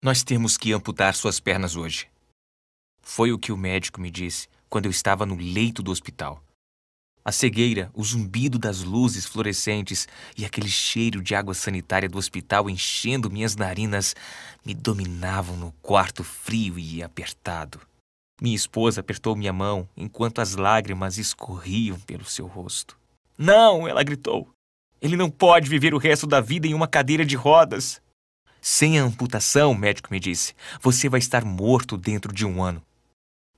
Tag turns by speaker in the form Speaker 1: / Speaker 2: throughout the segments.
Speaker 1: Nós temos que amputar suas pernas hoje. Foi o que o médico me disse quando eu estava no leito do hospital. A cegueira, o zumbido das luzes fluorescentes e aquele cheiro de água sanitária do hospital enchendo minhas narinas me dominavam no quarto frio e apertado. Minha esposa apertou minha mão enquanto as lágrimas escorriam pelo seu rosto. "Não!" ela gritou. "Ele não pode viver o resto da vida em uma cadeira de rodas." "Sem a amputação", o médico me disse, "você vai estar morto dentro de 1 ano."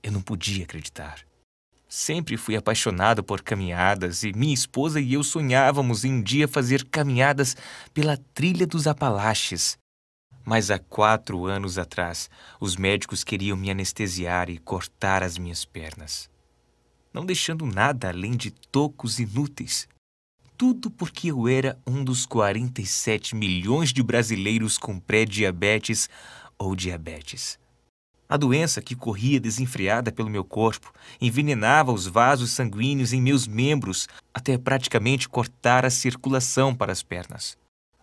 Speaker 1: Eu não podia acreditar. Sempre fui apaixonado por caminhadas e minha esposa e eu sonhávamos em um dia fazer caminhadas pela trilha dos Apalaches. Mas há 4 anos atrás, os médicos queriam me anestesiar e cortar as minhas pernas, não deixando nada além de tocos inúteis. Tudo porque eu era um dos 47 milhões de brasileiros com pré-diabetes ou diabetes. A doença que corria desenfreada pelo meu corpo envenenava os vasos sanguíneos em meus membros até praticamente cortar a circulação para as pernas.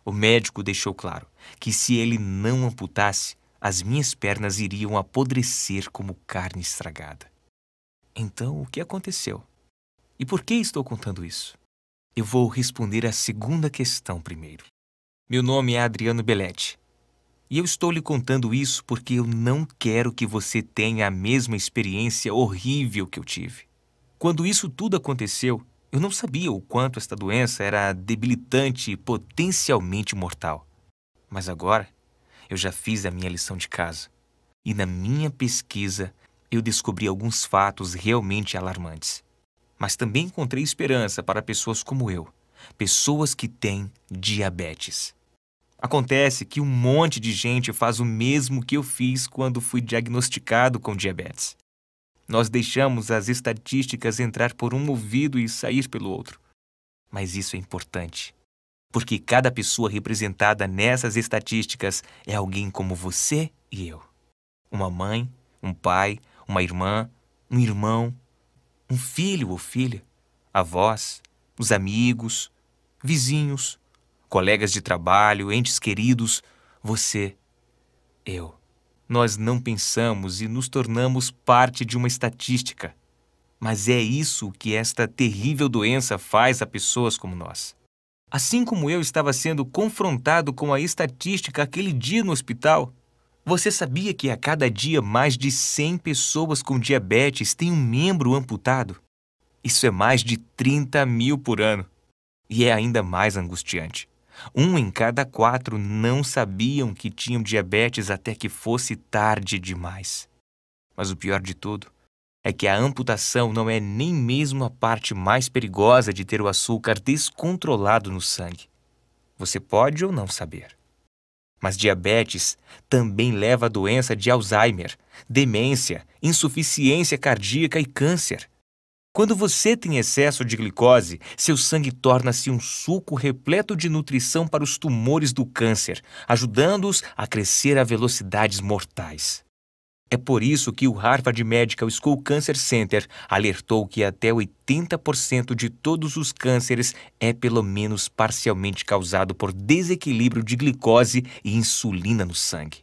Speaker 1: O médico deixou claro que se ele não amputasse, as minhas pernas iriam apodrecer como carne estragada. Então, o que aconteceu? E por que estou contando isso? Eu vou responder a segunda questão primeiro. Meu nome é Adriano Belletti. E eu estou lhe contando isso porque eu não quero que você tenha a mesma experiência horrível que eu tive. Quando isso tudo aconteceu, eu não sabia o quanto esta doença era debilitante e potencialmente mortal. Mas agora, eu já fiz a minha lição de casa. E na minha pesquisa, eu descobri alguns fatos realmente alarmantes. Mas também encontrei esperança para pessoas como eu, pessoas que têm diabetes. Acontece que um monte de gente faz o mesmo que eu fiz quando fui diagnosticado com diabetes. Nós deixamos as estatísticas entrar por um ouvido e sair pelo outro. Mas isso é importante, porque cada pessoa representada nessas estatísticas é alguém como você e eu. Uma mãe, um pai, uma irmã, um irmão, um filho ou filha, avós, os amigos, vizinhos, colegas de trabalho, entes queridos, você, eu. Nós não pensamos e nos tornamos parte de uma estatística. Mas é isso que esta terrível doença faz a pessoas como nós. Assim como eu estava sendo confrontado com a estatística aquele dia no hospital, você sabia que a cada dia mais de 100 pessoas com diabetes têm um membro amputado? Isso é mais de 30 mil por ano. E é ainda mais angustiante. 1 em cada 4 não sabiam que tinham diabetes até que fosse tarde demais. Mas o pior de tudo é que a amputação não é nem mesmo a parte mais perigosa de ter o açúcar descontrolado no sangue. Você pode ou não saber. Mas diabetes também leva a doença de Alzheimer, demência, insuficiência cardíaca e câncer. Quando você tem excesso de glicose, seu sangue torna-se um suco repleto de nutrição para os tumores do câncer, ajudando-os a crescer a velocidades mortais. É por isso que o Harvard Medical School Cancer Center alertou que até 80% de todos os cânceres é pelo menos parcialmente causado por desequilíbrio de glicose e insulina no sangue.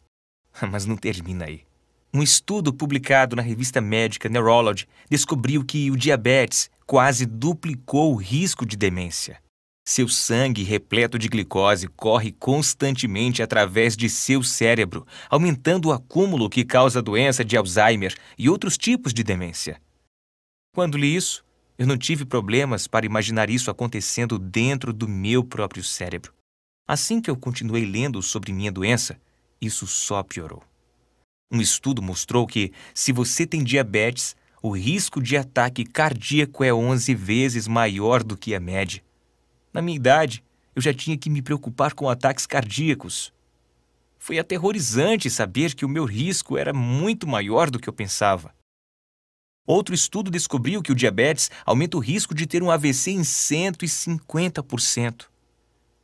Speaker 1: Mas não termina aí. Um estudo publicado na revista médica Neurology descobriu que o diabetes quase duplicou o risco de demência. Seu sangue repleto de glicose corre constantemente através de seu cérebro, aumentando o acúmulo que causa a doença de Alzheimer e outros tipos de demência. Quando li isso, eu não tive problemas para imaginar isso acontecendo dentro do meu próprio cérebro. Assim que eu continuei lendo sobre minha doença, isso só piorou. Um estudo mostrou que, se você tem diabetes, o risco de ataque cardíaco é 11 vezes maior do que a média. Na minha idade, eu já tinha que me preocupar com ataques cardíacos. Foi aterrorizante saber que o meu risco era muito maior do que eu pensava. Outro estudo descobriu que o diabetes aumenta o risco de ter um AVC em 150%.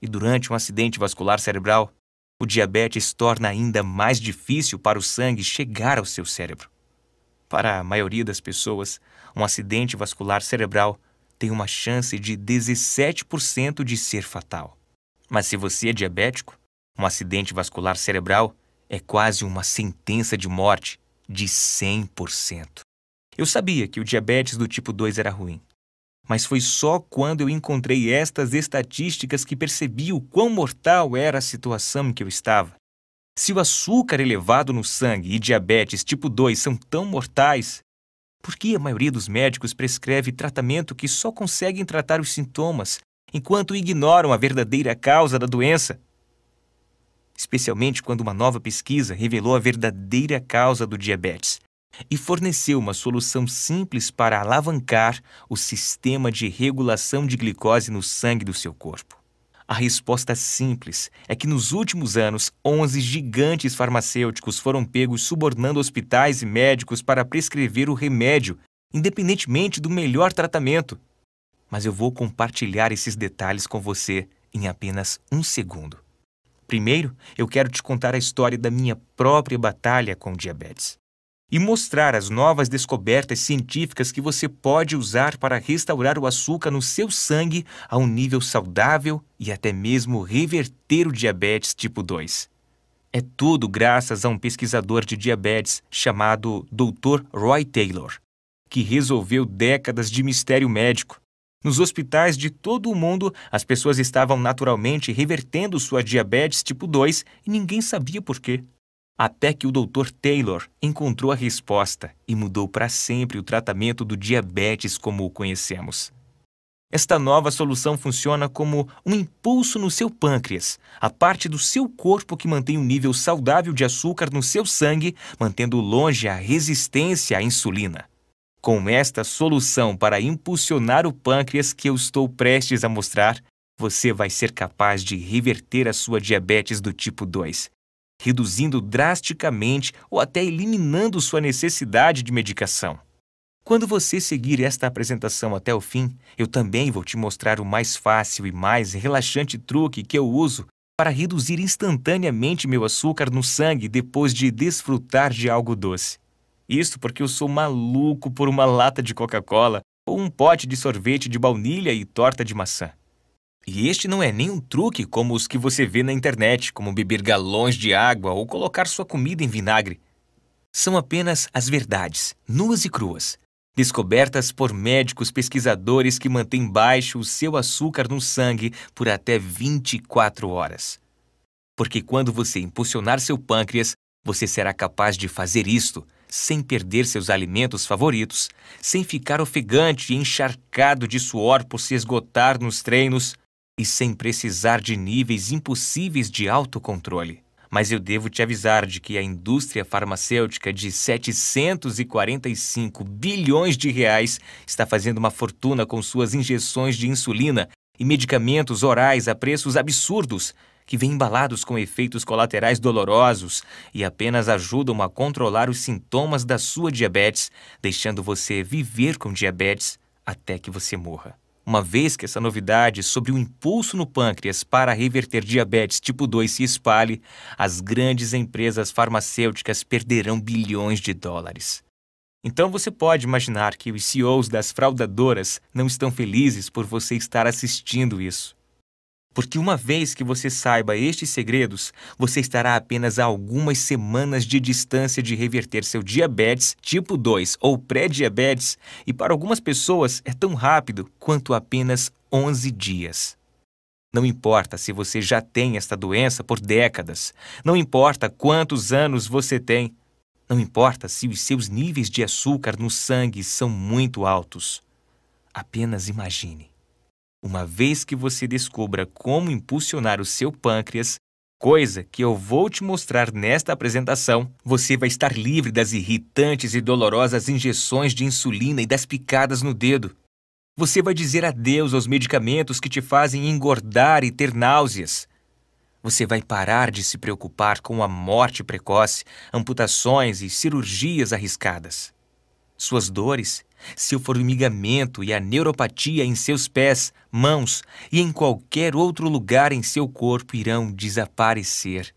Speaker 1: E durante um acidente vascular cerebral, o diabetes torna ainda mais difícil para o sangue chegar ao seu cérebro. Para a maioria das pessoas, um acidente vascular cerebral tem uma chance de 17% de ser fatal. Mas se você é diabético, um acidente vascular cerebral É quase uma sentença de morte de 100%. Eu sabia que o diabetes do tipo 2 era ruim, mas foi só quando eu encontrei estas estatísticas que percebi o quão mortal era a situação em que eu estava. Se o açúcar elevado no sangue e diabetes tipo 2 são tão mortais, por que a maioria dos médicos prescreve tratamento que só conseguem tratar os sintomas, enquanto ignoram a verdadeira causa da doença? Especialmente quando uma nova pesquisa revelou a verdadeira causa do diabetes e forneceu uma solução simples para alavancar o sistema de regulação de glicose no sangue do seu corpo. A resposta simples é que nos últimos anos, 11 gigantes farmacêuticos foram pegos subornando hospitais e médicos para prescrever o remédio, independentemente do melhor tratamento. Mas eu vou compartilhar esses detalhes com você em apenas um segundo. Primeiro, eu quero te contar a história da minha própria batalha com o diabetes e mostrar as novas descobertas científicas que você pode usar para restaurar o açúcar no seu sangue a um nível saudável e até mesmo reverter o diabetes tipo 2. É tudo graças a um pesquisador de diabetes chamado Dr. Roy Taylor, que resolveu décadas de mistério médico. Nos hospitais de todo o mundo, as pessoas estavam naturalmente revertendo sua diabetes tipo 2 e ninguém sabia por quê. Até que o Dr. Taylor encontrou a resposta e mudou para sempre o tratamento do diabetes como o conhecemos. Esta nova solução funciona como um impulso no seu pâncreas, a parte do seu corpo que mantém um nível saudável de açúcar no seu sangue, mantendo longe a resistência à insulina. Com esta solução para impulsionar o pâncreas que eu estou prestes a mostrar, você vai ser capaz de reverter a sua diabetes do tipo 2. Reduzindo drasticamente ou até eliminando sua necessidade de medicação. Quando você seguir esta apresentação até o fim, eu também vou te mostrar o mais fácil e mais relaxante truque que eu uso para reduzir instantaneamente meu açúcar no sangue depois de desfrutar de algo doce. Isso porque eu sou maluco por uma lata de Coca-Cola ou um pote de sorvete de baunilha e torta de maçã. E este não é nem um truque como os que você vê na internet, como beber galões de água ou colocar sua comida em vinagre. São apenas as verdades, nuas e cruas, descobertas por médicos pesquisadores que mantêm baixo o seu açúcar no sangue por até 24 horas. Porque quando você impulsionar seu pâncreas, você será capaz de fazer isto sem perder seus alimentos favoritos, sem ficar ofegante e encharcado de suor por se esgotar nos treinos, e sem precisar de níveis impossíveis de autocontrole. Mas eu devo te avisar de que a indústria farmacêutica de 745 bilhões de reais está fazendo uma fortuna com suas injeções de insulina e medicamentos orais a preços absurdos, que vêm embalados com efeitos colaterais dolorosos e apenas ajudam a controlar os sintomas da sua diabetes, deixando você viver com diabetes até que você morra. Uma vez que essa novidade sobre o impulso no pâncreas para reverter diabetes tipo 2 se espalhe, as grandes empresas farmacêuticas perderão bilhões de dólares. Então você pode imaginar que os CEOs das fraudadoras não estão felizes por você estar assistindo isso. Porque uma vez que você saiba estes segredos, você estará apenas a algumas semanas de distância de reverter seu diabetes tipo 2 ou pré-diabetes, e para algumas pessoas é tão rápido quanto apenas 11 dias. Não importa se você já tem esta doença por décadas, não importa quantos anos você tem, não importa se os seus níveis de açúcar no sangue são muito altos. Apenas imagine. Uma vez que você descubra como impulsionar o seu pâncreas, coisa que eu vou te mostrar nesta apresentação, você vai estar livre das irritantes e dolorosas injeções de insulina e das picadas no dedo. Você vai dizer adeus aos medicamentos que te fazem engordar e ter náuseas. Você vai parar de se preocupar com a morte precoce, amputações e cirurgias arriscadas. Suas dores, seu formigamento e a neuropatia em seus pés, mãos e em qualquer outro lugar em seu corpo irão desaparecer.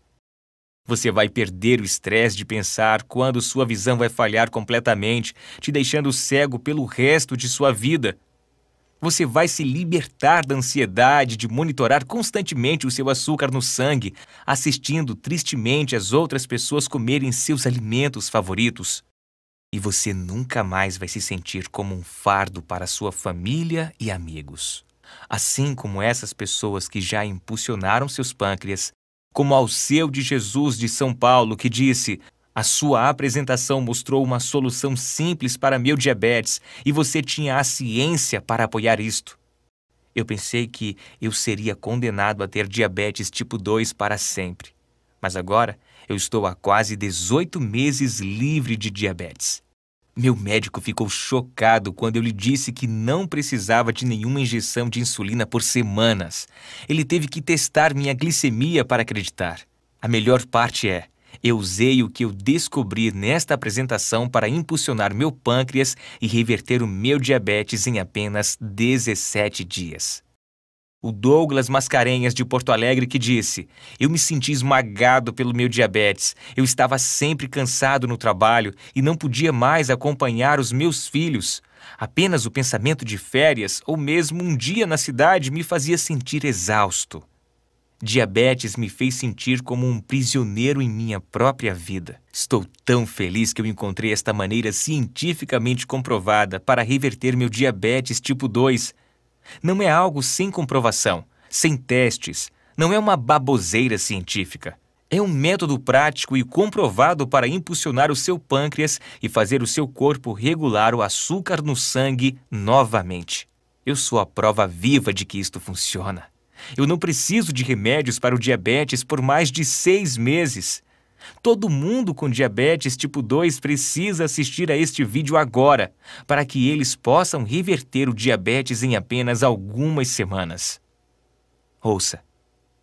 Speaker 1: Você vai perder o estresse de pensar quando sua visão vai falhar completamente, te deixando cego pelo resto de sua vida. Você vai se libertar da ansiedade de monitorar constantemente o seu açúcar no sangue, assistindo tristemente as outras pessoas comerem seus alimentos favoritos. E você nunca mais vai se sentir como um fardo para sua família e amigos. Assim como essas pessoas que já impulsionaram seus pâncreas, como ao seu de Jesus de São Paulo, que disse: a sua apresentação mostrou uma solução simples para meu diabetes e você tinha a ciência para apoiar isto. Eu pensei que eu seria condenado a ter diabetes tipo 2 para sempre. Mas agora eu estou há quase 18 meses livre de diabetes. Meu médico ficou chocado quando eu lhe disse que não precisava de nenhuma injeção de insulina por semanas. Ele teve que testar minha glicemia para acreditar. A melhor parte é: eu usei o que eu descobri nesta apresentação para impulsionar meu pâncreas e reverter o meu diabetes em apenas 17 dias. O Douglas Mascarenhas de Porto Alegre que disse: eu me senti esmagado pelo meu diabetes. Eu estava sempre cansado no trabalho e não podia mais acompanhar os meus filhos. Apenas o pensamento de férias ou mesmo um dia na cidade me fazia sentir exausto. Diabetes me fez sentir como um prisioneiro em minha própria vida. Estou tão feliz que eu encontrei esta maneira cientificamente comprovada para reverter meu diabetes tipo 2. Não é algo sem comprovação, sem testes, não é uma baboseira científica. É um método prático e comprovado para impulsionar o seu pâncreas e fazer o seu corpo regular o açúcar no sangue novamente. Eu sou a prova viva de que isto funciona. Eu não preciso de remédios para o diabetes por mais de 6 meses. Todo mundo com diabetes tipo 2 precisa assistir a este vídeo agora, para que eles possam reverter o diabetes em apenas algumas semanas. Ouça,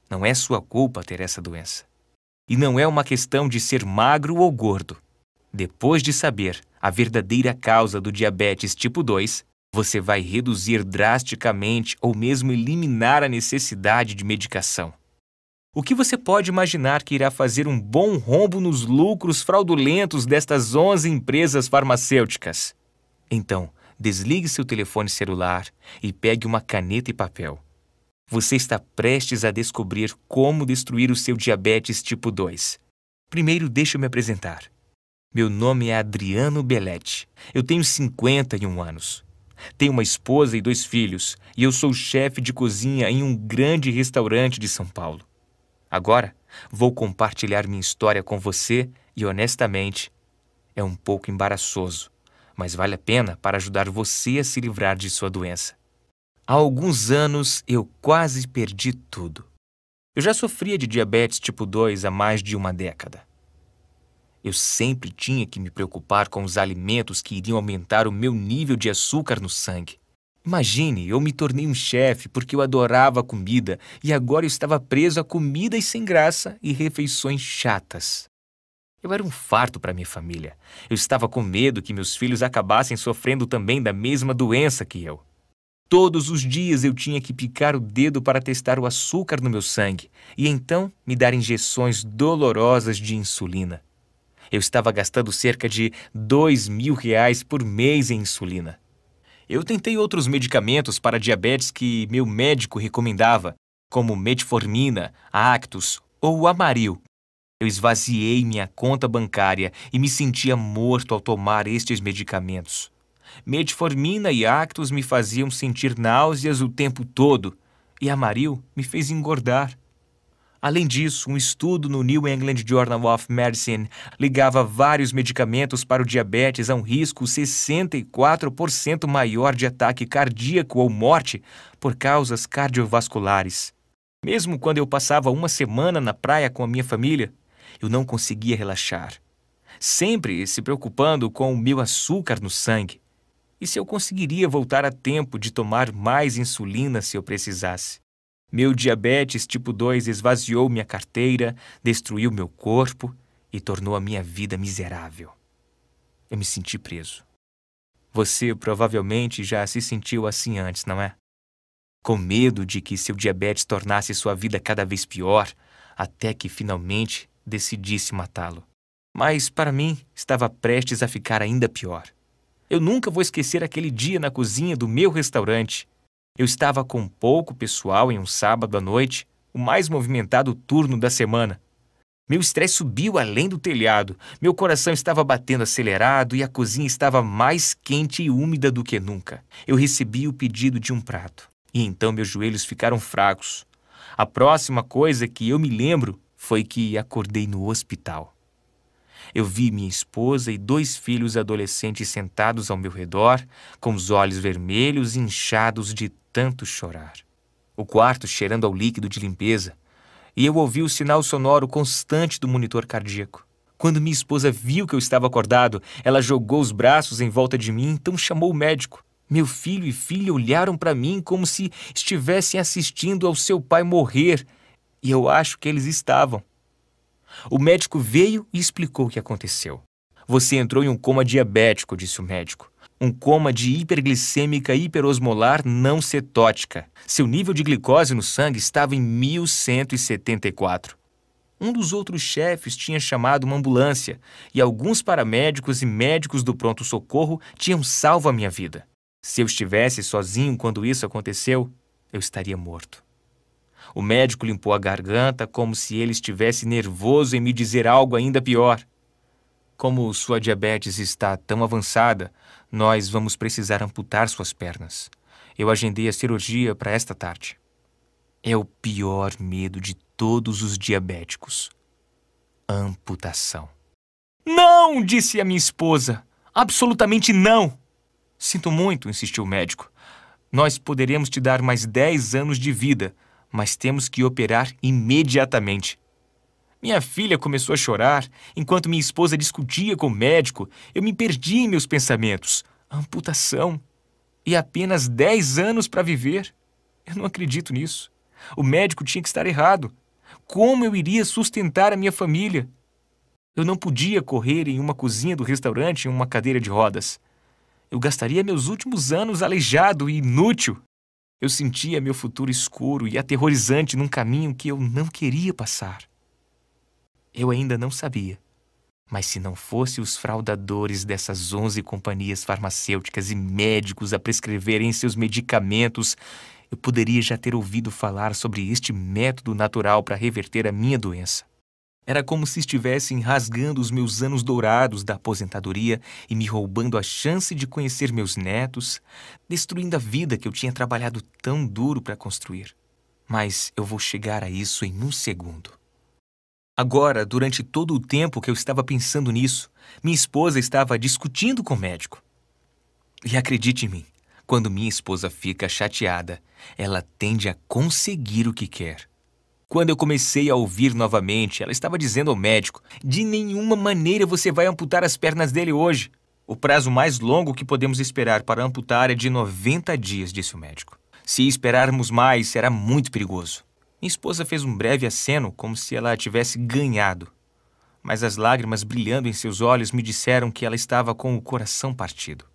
Speaker 1: não é sua culpa ter essa doença. E não é uma questão de ser magro ou gordo. Depois de saber a verdadeira causa do diabetes tipo 2, você vai reduzir drasticamente ou mesmo eliminar a necessidade de medicação. O que você pode imaginar que irá fazer um bom rombo nos lucros fraudulentos destas 11 empresas farmacêuticas? Então, desligue seu telefone celular e pegue uma caneta e papel. Você está prestes a descobrir como destruir o seu diabetes tipo 2. Primeiro, deixe-me apresentar. Meu nome é Adriano Belletti. Eu tenho 51 anos. Tenho uma esposa e 2 filhos e eu sou chefe de cozinha em um grande restaurante de São Paulo. Agora, vou compartilhar minha história com você e, honestamente, é um pouco embaraçoso, mas vale a pena para ajudar você a se livrar de sua doença. Há alguns anos, eu quase perdi tudo. Eu já sofria de diabetes tipo 2 há mais de uma década. Eu sempre tinha que me preocupar com os alimentos que iriam aumentar o meu nível de açúcar no sangue. Imagine, eu me tornei um chefe porque eu adorava comida e agora eu estava preso a comidas sem graça e refeições chatas. Eu era um fardo para minha família. Eu estava com medo que meus filhos acabassem sofrendo também da mesma doença que eu. Todos os dias eu tinha que picar o dedo para testar o açúcar no meu sangue e então me dar injeções dolorosas de insulina. Eu estava gastando cerca de R$ 2.000 por mês em insulina. Eu tentei outros medicamentos para diabetes que meu médico recomendava, como metformina, Actus ou Amaryl. Eu esvaziei minha conta bancária e me sentia morto ao tomar estes medicamentos. Metformina e Actus me faziam sentir náuseas o tempo todo e Amaryl me fez engordar. Além disso, um estudo no New England Journal of Medicine ligava vários medicamentos para o diabetes a um risco 64% maior de ataque cardíaco ou morte por causas cardiovasculares. Mesmo quando eu passava uma semana na praia com a minha família, eu não conseguia relaxar, sempre se preocupando com o meu açúcar no sangue e se eu conseguiria voltar a tempo de tomar mais insulina se eu precisasse. Meu diabetes tipo 2 esvaziou minha carteira, destruiu meu corpo e tornou a minha vida miserável. Eu me senti preso. Você provavelmente já se sentiu assim antes, não é? Com medo de que seu diabetes tornasse sua vida cada vez pior, até que finalmente decidisse matá-lo. Mas para mim estava prestes a ficar ainda pior. Eu nunca vou esquecer aquele dia na cozinha do meu restaurante. Eu estava com pouco pessoal em um sábado à noite, o mais movimentado turno da semana. Meu estresse subiu além do telhado, meu coração estava batendo acelerado e a cozinha estava mais quente e úmida do que nunca. Eu recebi o pedido de um prato, e então meus joelhos ficaram fracos. A próxima coisa que eu me lembro foi que acordei no hospital. Eu vi minha esposa e 2 filhos adolescentes sentados ao meu redor, com os olhos vermelhos e inchados de tanto chorar. O quarto cheirando ao líquido de limpeza, e eu ouvi o sinal sonoro constante do monitor cardíaco. Quando minha esposa viu que eu estava acordado, ela jogou os braços em volta de mim, então chamou o médico. Meu filho e filha olharam para mim como se estivessem assistindo ao seu pai morrer, e eu acho que eles estavam. O médico veio e explicou o que aconteceu. Você entrou em um coma diabético, disse o médico. Um coma de hiperglicêmica hiperosmolar não cetótica. Seu nível de glicose no sangue estava em 1174. Um dos outros chefes tinha chamado uma ambulância e alguns paramédicos e médicos do pronto-socorro tinham salvo a minha vida. Se eu estivesse sozinho quando isso aconteceu, eu estaria morto. O médico limpou a garganta como se ele estivesse nervoso em me dizer algo ainda pior. Como sua diabetes está tão avançada, nós vamos precisar amputar suas pernas. Eu agendei a cirurgia para esta tarde. É o pior medo de todos os diabéticos. Amputação. Não, disse a minha esposa. Absolutamente não. Sinto muito, insistiu o médico. Nós poderemos te dar mais 10 anos de vida, mas temos que operar imediatamente. Minha filha começou a chorar. Enquanto minha esposa discutia com o médico, eu me perdi em meus pensamentos. Amputação. E apenas 10 anos para viver. Eu não acredito nisso. O médico tinha que estar errado. Como eu iria sustentar a minha família? Eu não podia correr em uma cozinha do restaurante em uma cadeira de rodas. Eu gastaria meus últimos anos aleijado e inútil. Eu sentia meu futuro escuro e aterrorizante num caminho que eu não queria passar. Eu ainda não sabia. Mas se não fosse os fraudadores dessas 11 companhias farmacêuticas e médicos a prescreverem seus medicamentos, eu poderia já ter ouvido falar sobre este método natural para reverter a minha doença. Era como se estivessem rasgando os meus anos dourados da aposentadoria e me roubando a chance de conhecer meus netos, destruindo a vida que eu tinha trabalhado tão duro para construir. Mas eu vou chegar a isso em um segundo. Agora, durante todo o tempo que eu estava pensando nisso, minha esposa estava discutindo com o médico. E acredite em mim, quando minha esposa fica chateada, ela tende a conseguir o que quer. Quando eu comecei a ouvir novamente, ela estava dizendo ao médico: de nenhuma maneira você vai amputar as pernas dele hoje. O prazo mais longo que podemos esperar para amputar é de 90 dias, disse o médico. Se esperarmos mais, será muito perigoso. Minha esposa fez um breve aceno, como se ela tivesse ganhado. Mas as lágrimas brilhando em seus olhos me disseram que ela estava com o coração partido.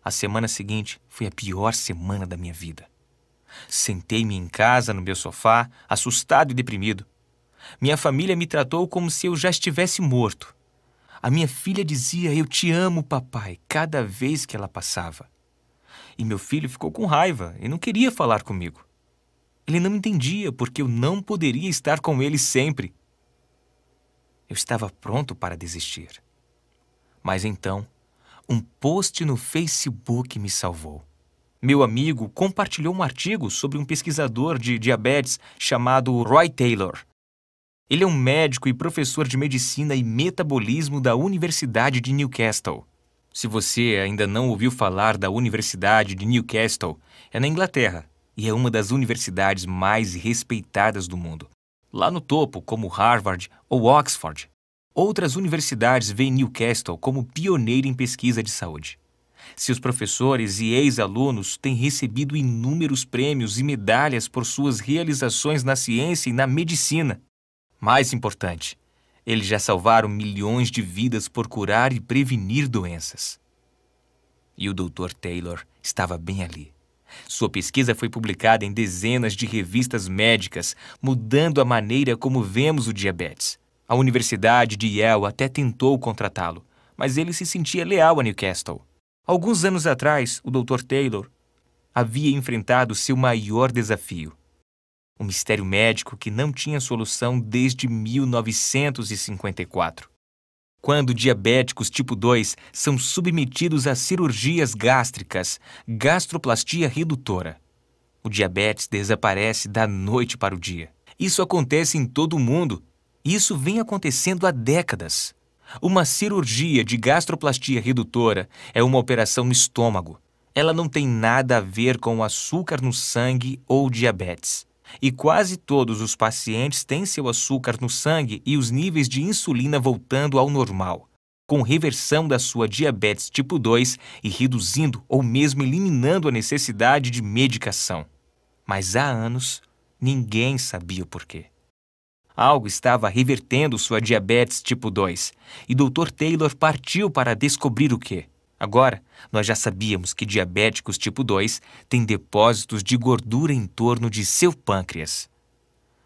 Speaker 1: A semana seguinte foi a pior semana da minha vida. Sentei-me em casa, no meu sofá, assustado e deprimido. Minha família me tratou como se eu já estivesse morto. A minha filha dizia: "Eu te amo, papai", cada vez que ela passava. E meu filho ficou com raiva e não queria falar comigo. Ele não entendia porque eu não poderia estar com ele sempre. Eu estava pronto para desistir. Mas então, um post no Facebook me salvou. Meu amigo compartilhou um artigo sobre um pesquisador de diabetes chamado Roy Taylor. Ele é um médico e professor de medicina e metabolismo da Universidade de Newcastle. Se você ainda não ouviu falar da Universidade de Newcastle, é na Inglaterra e é uma das universidades mais respeitadas do mundo. Lá no topo, como Harvard ou Oxford. Outras universidades veem Newcastle como pioneiro em pesquisa de saúde. Seus professores e ex-alunos têm recebido inúmeros prêmios e medalhas por suas realizações na ciência e na medicina. Mais importante, eles já salvaram milhões de vidas por curar e prevenir doenças. E o Dr. Taylor estava bem ali. Sua pesquisa foi publicada em dezenas de revistas médicas, mudando a maneira como vemos o diabetes. A Universidade de Yale até tentou contratá-lo, mas ele se sentia leal a Newcastle. Alguns anos atrás, o Dr. Taylor havia enfrentado seu maior desafio. Um mistério médico que não tinha solução desde 1954. Quando diabéticos tipo 2 são submetidos a cirurgias gástricas, gastroplastia redutora, o diabetes desaparece da noite para o dia. Isso acontece em todo o mundo. Isso vem acontecendo há décadas. Uma cirurgia de gastroplastia redutora é uma operação no estômago. Ela não tem nada a ver com açúcar no sangue ou diabetes. E quase todos os pacientes têm seu açúcar no sangue e os níveis de insulina voltando ao normal, com reversão da sua diabetes tipo 2 e reduzindo ou mesmo eliminando a necessidade de medicação. Mas há anos, ninguém sabia o porquê. Algo estava revertendo sua diabetes tipo 2 e Dr. Taylor partiu para descobrir o quê. Agora, nós já sabíamos que diabéticos tipo 2 têm depósitos de gordura em torno de seu pâncreas.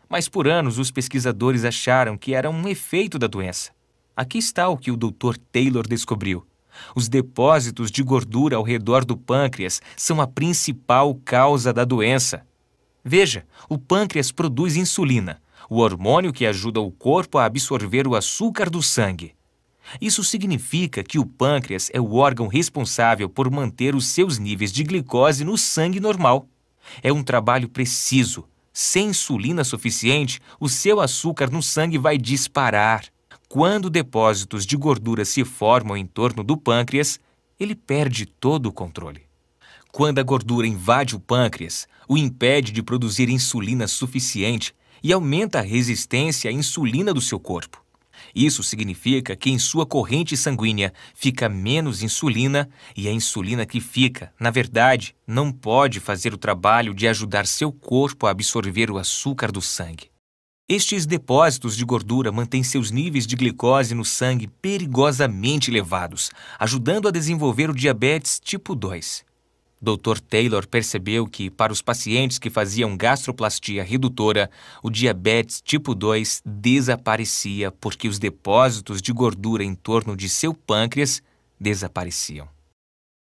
Speaker 1: Mas por anos os pesquisadores acharam que era um efeito da doença. Aqui está o que o Dr. Taylor descobriu. Os depósitos de gordura ao redor do pâncreas são a principal causa da doença. Veja, o pâncreas produz insulina, o hormônio que ajuda o corpo a absorver o açúcar do sangue. Isso significa que o pâncreas é o órgão responsável por manter os seus níveis de glicose no sangue normal. É um trabalho preciso. Sem insulina suficiente, o seu açúcar no sangue vai disparar. Quando depósitos de gordura se formam em torno do pâncreas, ele perde todo o controle. Quando a gordura invade o pâncreas, o impede de produzir insulina suficiente e aumenta a resistência à insulina do seu corpo. Isso significa que em sua corrente sanguínea fica menos insulina e a insulina que fica, na verdade, não pode fazer o trabalho de ajudar seu corpo a absorver o açúcar do sangue. Estes depósitos de gordura mantêm seus níveis de glicose no sangue perigosamente elevados, ajudando a desenvolver o diabetes tipo 2. Dr. Taylor percebeu que, para os pacientes que faziam gastroplastia redutora, o diabetes tipo 2 desaparecia porque os depósitos de gordura em torno de seu pâncreas desapareciam.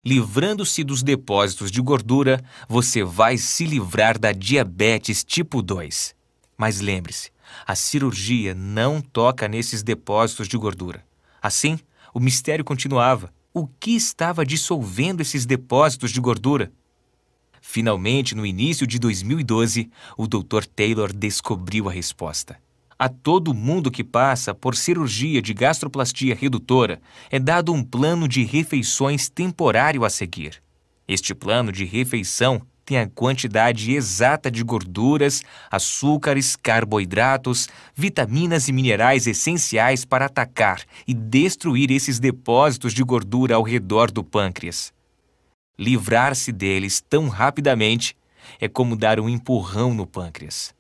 Speaker 1: Livrando-se dos depósitos de gordura, você vai se livrar da diabetes tipo 2. Mas lembre-se, a cirurgia não toca nesses depósitos de gordura. Assim, o mistério continuava. O que estava dissolvendo esses depósitos de gordura? Finalmente, no início de 2012, o Dr. Taylor descobriu a resposta. A todo mundo que passa por cirurgia de gastroplastia redutora é dado um plano de refeições temporário a seguir. Este plano de refeição tem a quantidade exata de gorduras, açúcares, carboidratos, vitaminas e minerais essenciais para atacar e destruir esses depósitos de gordura ao redor do pâncreas. Livrar-se deles tão rapidamente é como dar um empurrão no pâncreas.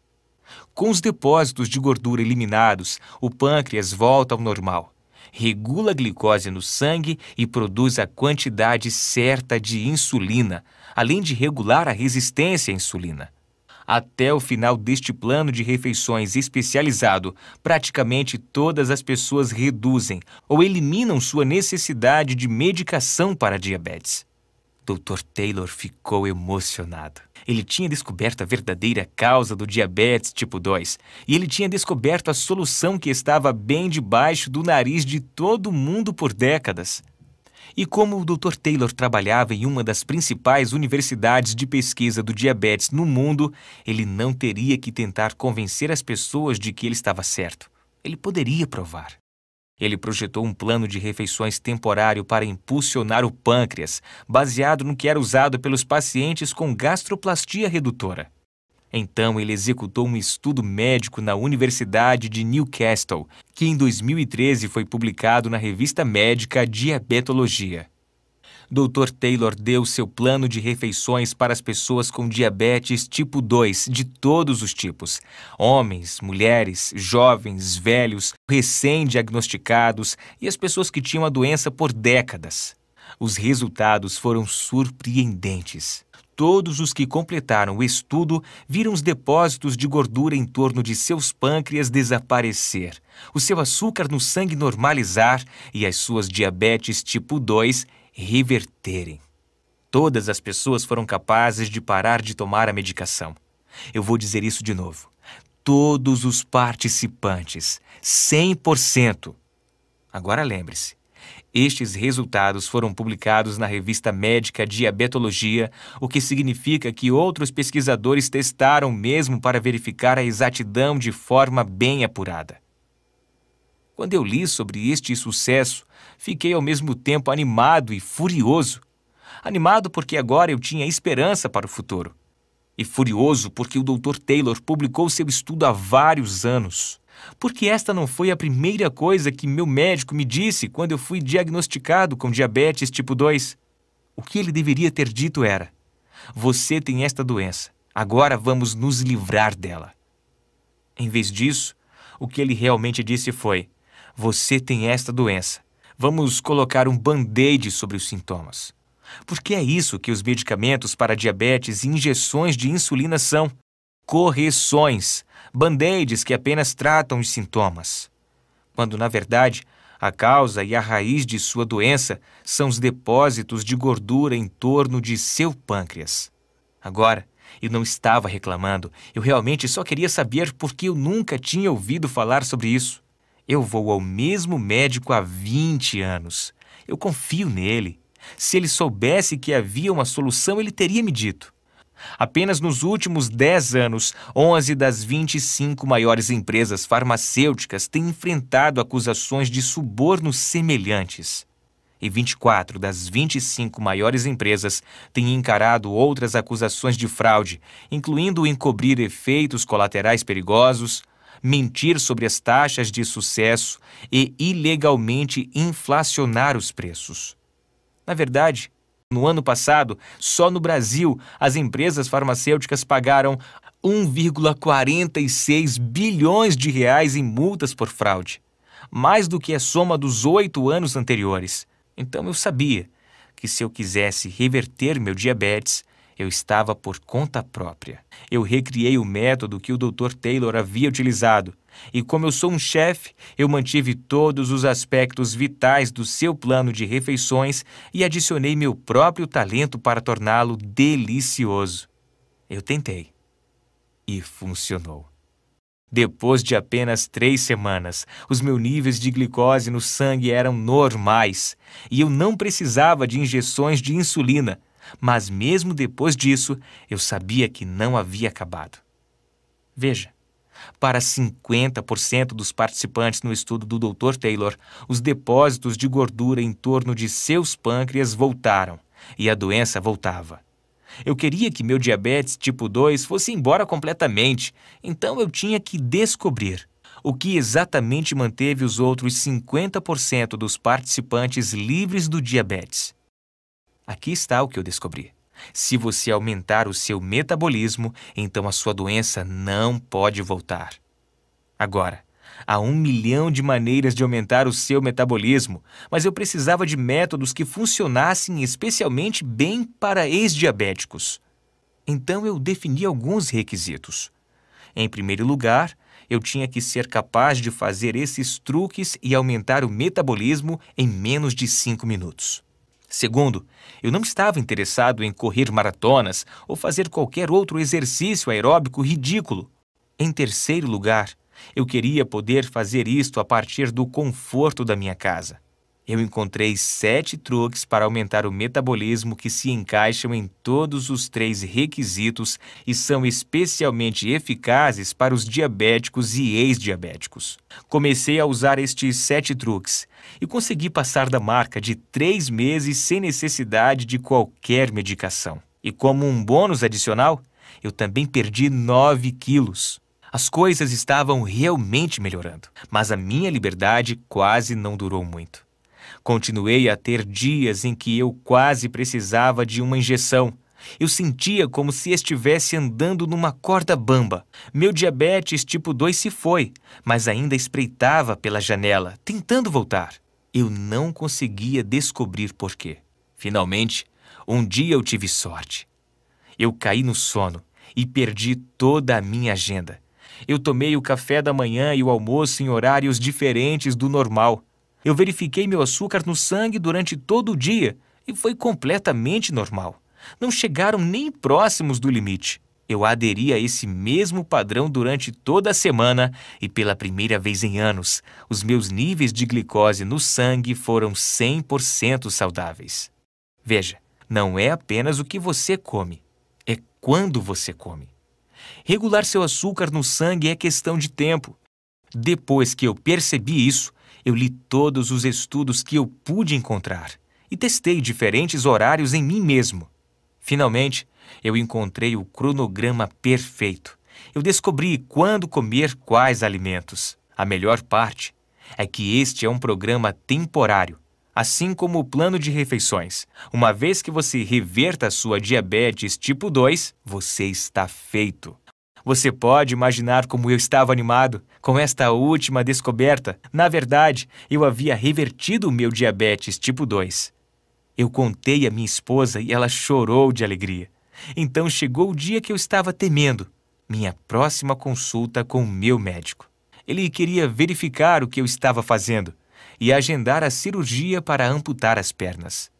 Speaker 1: Com os depósitos de gordura eliminados, o pâncreas volta ao normal, regula a glicose no sangue e produz a quantidade certa de insulina, além de regular a resistência à insulina. Até o final deste plano de refeições especializado, praticamente todas as pessoas reduzem ou eliminam sua necessidade de medicação para a diabetes. Dr. Taylor ficou emocionado. Ele tinha descoberto a verdadeira causa do diabetes tipo 2 e ele tinha descoberto a solução que estava bem debaixo do nariz de todo mundo por décadas. E como o Dr. Taylor trabalhava em uma das principais universidades de pesquisa do diabetes no mundo, ele não teria que tentar convencer as pessoas de que ele estava certo. Ele poderia provar. Ele projetou um plano de refeições temporário para impulsionar o pâncreas, baseado no que era usado pelos pacientes com gastroplastia redutora. Então, ele executou um estudo médico na Universidade de Newcastle, que em 2013 foi publicado na revista médica Diabetologia. Dr. Taylor deu seu plano de refeições para as pessoas com diabetes tipo 2 de todos os tipos: homens, mulheres, jovens, velhos, recém-diagnosticados e as pessoas que tinham a doença por décadas. Os resultados foram surpreendentes. Todos os que completaram o estudo viram os depósitos de gordura em torno de seus pâncreas desaparecer, o seu açúcar no sangue normalizar e as suas diabetes tipo 2 reverterem. Todas as pessoas foram capazes de parar de tomar a medicação. Eu vou dizer isso de novo. Todos os participantes, 100%. Agora lembre-se, estes resultados foram publicados na revista médica Diabetologia, o que significa que outros pesquisadores testaram mesmo para verificar a exatidão de forma bem apurada. Quando eu li sobre este sucesso, fiquei ao mesmo tempo animado e furioso. Animado porque agora eu tinha esperança para o futuro. E furioso porque o Dr. Taylor publicou seu estudo há vários anos. Porque esta não foi a primeira coisa que meu médico me disse quando eu fui diagnosticado com diabetes tipo 2. O que ele deveria ter dito era: você tem esta doença, agora vamos nos livrar dela. Em vez disso, o que ele realmente disse foi: você tem esta doença, vamos colocar um band-aid sobre os sintomas. Porque é isso que os medicamentos para diabetes e injeções de insulina são: correções, band-aids que apenas tratam os sintomas. Quando, na verdade, a causa e a raiz de sua doença são os depósitos de gordura em torno de seu pâncreas. Agora, eu não estava reclamando, eu realmente só queria saber por que eu nunca tinha ouvido falar sobre isso. Eu vou ao mesmo médico há 20 anos. Eu confio nele. Se ele soubesse que havia uma solução, ele teria me dito. Apenas nos últimos 10 anos, 11 das 25 maiores empresas farmacêuticas têm enfrentado acusações de subornos semelhantes. E 24 das 25 maiores empresas têm encarado outras acusações de fraude, incluindo encobrir efeitos colaterais perigosos, mentir sobre as taxas de sucesso e ilegalmente inflacionar os preços. Na verdade, no ano passado, só no Brasil, as empresas farmacêuticas pagaram 1,46 bilhões de reais em multas por fraude, mais do que a soma dos 8 anos anteriores. Então eu sabia que se eu quisesse reverter meu diabetes, eu estava por conta própria. Eu recriei o método que o Dr. Taylor havia utilizado. E como eu sou um chefe, eu mantive todos os aspectos vitais do seu plano de refeições e adicionei meu próprio talento para torná-lo delicioso. Eu tentei. E funcionou. Depois de apenas 3 semanas, os meus níveis de glicose no sangue eram normais e eu não precisava de injeções de insulina. Mas mesmo depois disso, eu sabia que não havia acabado. Veja, para 50% dos participantes no estudo do Dr. Taylor, os depósitos de gordura em torno de seus pâncreas voltaram e a doença voltava. Eu queria que meu diabetes tipo 2 fosse embora completamente, então eu tinha que descobrir o que exatamente manteve os outros 50% dos participantes livres do diabetes. Aqui está o que eu descobri. Se você aumentar o seu metabolismo, então a sua doença não pode voltar. Agora, há 1 milhão de maneiras de aumentar o seu metabolismo, mas eu precisava de métodos que funcionassem especialmente bem para ex-diabéticos. Então eu defini alguns requisitos. Em primeiro lugar, eu tinha que ser capaz de fazer esses truques e aumentar o metabolismo em menos de 5 minutos. Segundo, eu não estava interessado em correr maratonas ou fazer qualquer outro exercício aeróbico ridículo. Em terceiro lugar, eu queria poder fazer isto a partir do conforto da minha casa. Eu encontrei 7 truques para aumentar o metabolismo que se encaixam em todos os 3 requisitos e são especialmente eficazes para os diabéticos e ex-diabéticos. Comecei a usar estes 7 truques e consegui passar da marca de 3 meses sem necessidade de qualquer medicação. E como um bônus adicional, eu também perdi 9 quilos. As coisas estavam realmente melhorando, mas a minha liberdade quase não durou muito. Continuei a ter dias em que eu quase precisava de uma injeção. Eu sentia como se estivesse andando numa corda bamba. Meu diabetes tipo 2 se foi, mas ainda espreitava pela janela, tentando voltar. Eu não conseguia descobrir por quê. Finalmente, um dia eu tive sorte. Eu caí no sono e perdi toda a minha agenda. Eu tomei o café da manhã e o almoço em horários diferentes do normal. Eu verifiquei meu açúcar no sangue durante todo o dia. e foi completamente normal. Não chegaram nem próximos do limite. Eu aderi a esse mesmo padrão durante toda a semana e pela primeira vez em anos, os meus níveis de glicose no sangue foram 100% saudáveis. Veja, não é apenas o que você come, é quando você come. Regular seu açúcar no sangue é questão de tempo. Depois que eu percebi isso, eu li todos os estudos que eu pude encontrar e testei diferentes horários em mim mesmo. Finalmente, eu encontrei o cronograma perfeito. Eu descobri quando comer quais alimentos. A melhor parte é que este é um programa temporário, assim como o plano de refeições. Uma vez que você reverta a sua diabetes tipo 2, você está feito. Você pode imaginar como eu estava animado com esta última descoberta. Na verdade, eu havia revertido o meu diabetes tipo 2. Eu contei à minha esposa e ela chorou de alegria. Então chegou o dia que eu estava temendo, minha próxima consulta com o meu médico. Ele queria verificar o que eu estava fazendo e agendar a cirurgia para amputar as pernas.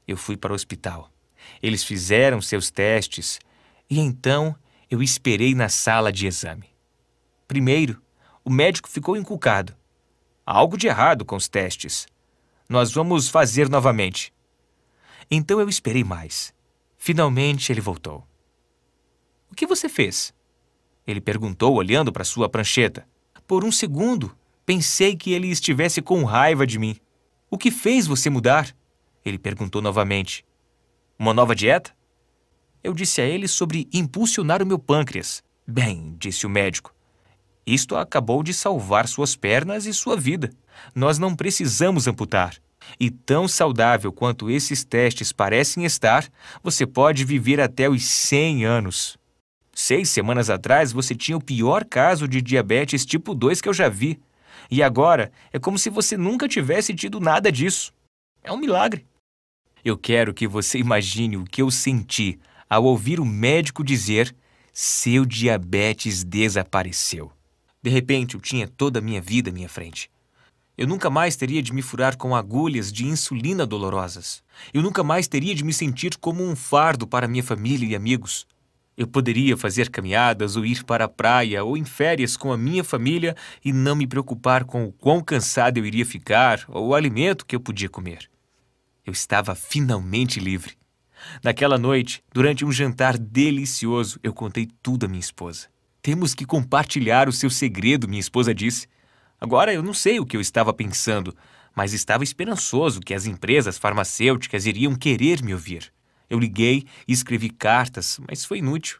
Speaker 1: Eu fui para o hospital. Eles fizeram seus testes e então eu esperei na sala de exame. Primeiro, o médico ficou encucado. Há algo de errado com os testes. Nós vamos fazer novamente. Então eu esperei mais. Finalmente ele voltou. O que você fez? Ele perguntou olhando para sua prancheta. Por um segundo, pensei que ele estivesse com raiva de mim. O que fez você mudar? Ele perguntou novamente. Uma nova dieta? Eu disse a ele sobre impulsionar o meu pâncreas. Bem, disse o médico, isto acabou de salvar suas pernas e sua vida. Nós não precisamos amputar. E tão saudável quanto esses testes parecem estar, você pode viver até os 100 anos. 6 semanas atrás, você tinha o pior caso de diabetes tipo 2 que eu já vi. E agora, é como se você nunca tivesse tido nada disso. É um milagre. Eu quero que você imagine o que eu senti ao ouvir o médico dizer: seu diabetes desapareceu. De repente, eu tinha toda a minha vida à minha frente. Eu nunca mais teria de me furar com agulhas de insulina dolorosas. Eu nunca mais teria de me sentir como um fardo para minha família e amigos. Eu poderia fazer caminhadas ou ir para a praia ou em férias com a minha família e não me preocupar com o quão cansado eu iria ficar ou o alimento que eu podia comer. Eu estava finalmente livre. Naquela noite, durante um jantar delicioso, eu contei tudo à minha esposa. Temos que compartilhar o seu segredo, minha esposa disse. Agora eu não sei o que eu estava pensando, mas estava esperançoso que as empresas farmacêuticas iriam querer me ouvir. Eu liguei e escrevi cartas, mas foi inútil.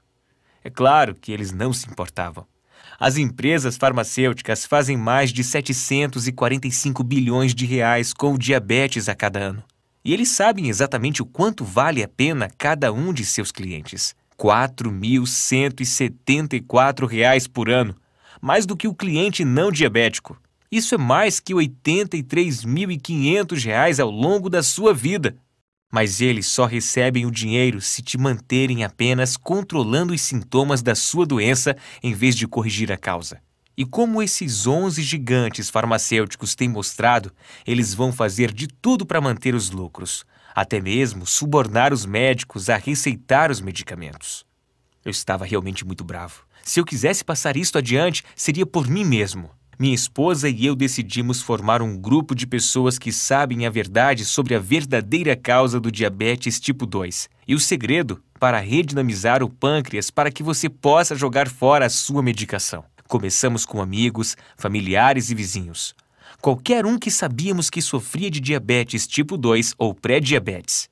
Speaker 1: É claro que eles não se importavam. As empresas farmacêuticas fazem mais de 745 bilhões de reais com o diabetes a cada ano. E eles sabem exatamente o quanto vale a pena cada um de seus clientes. R$ 4.174 por ano, mais do que o cliente não diabético. Isso é mais que R$ 83.500 ao longo da sua vida. Mas eles só recebem o dinheiro se te manterem apenas controlando os sintomas da sua doença em vez de corrigir a causa. E como esses 11 gigantes farmacêuticos têm mostrado, eles vão fazer de tudo para manter os lucros, até mesmo subornar os médicos a receitar os medicamentos. Eu estava realmente muito bravo. Se eu quisesse passar isto adiante, seria por mim mesmo. Minha esposa e eu decidimos formar um grupo de pessoas que sabem a verdade sobre a verdadeira causa do diabetes tipo 2 e o segredo para redinamizar o pâncreas para que você possa jogar fora a sua medicação. Começamos com amigos, familiares e vizinhos. Qualquer um que sabíamos que sofria de diabetes tipo 2 ou pré-diabetes.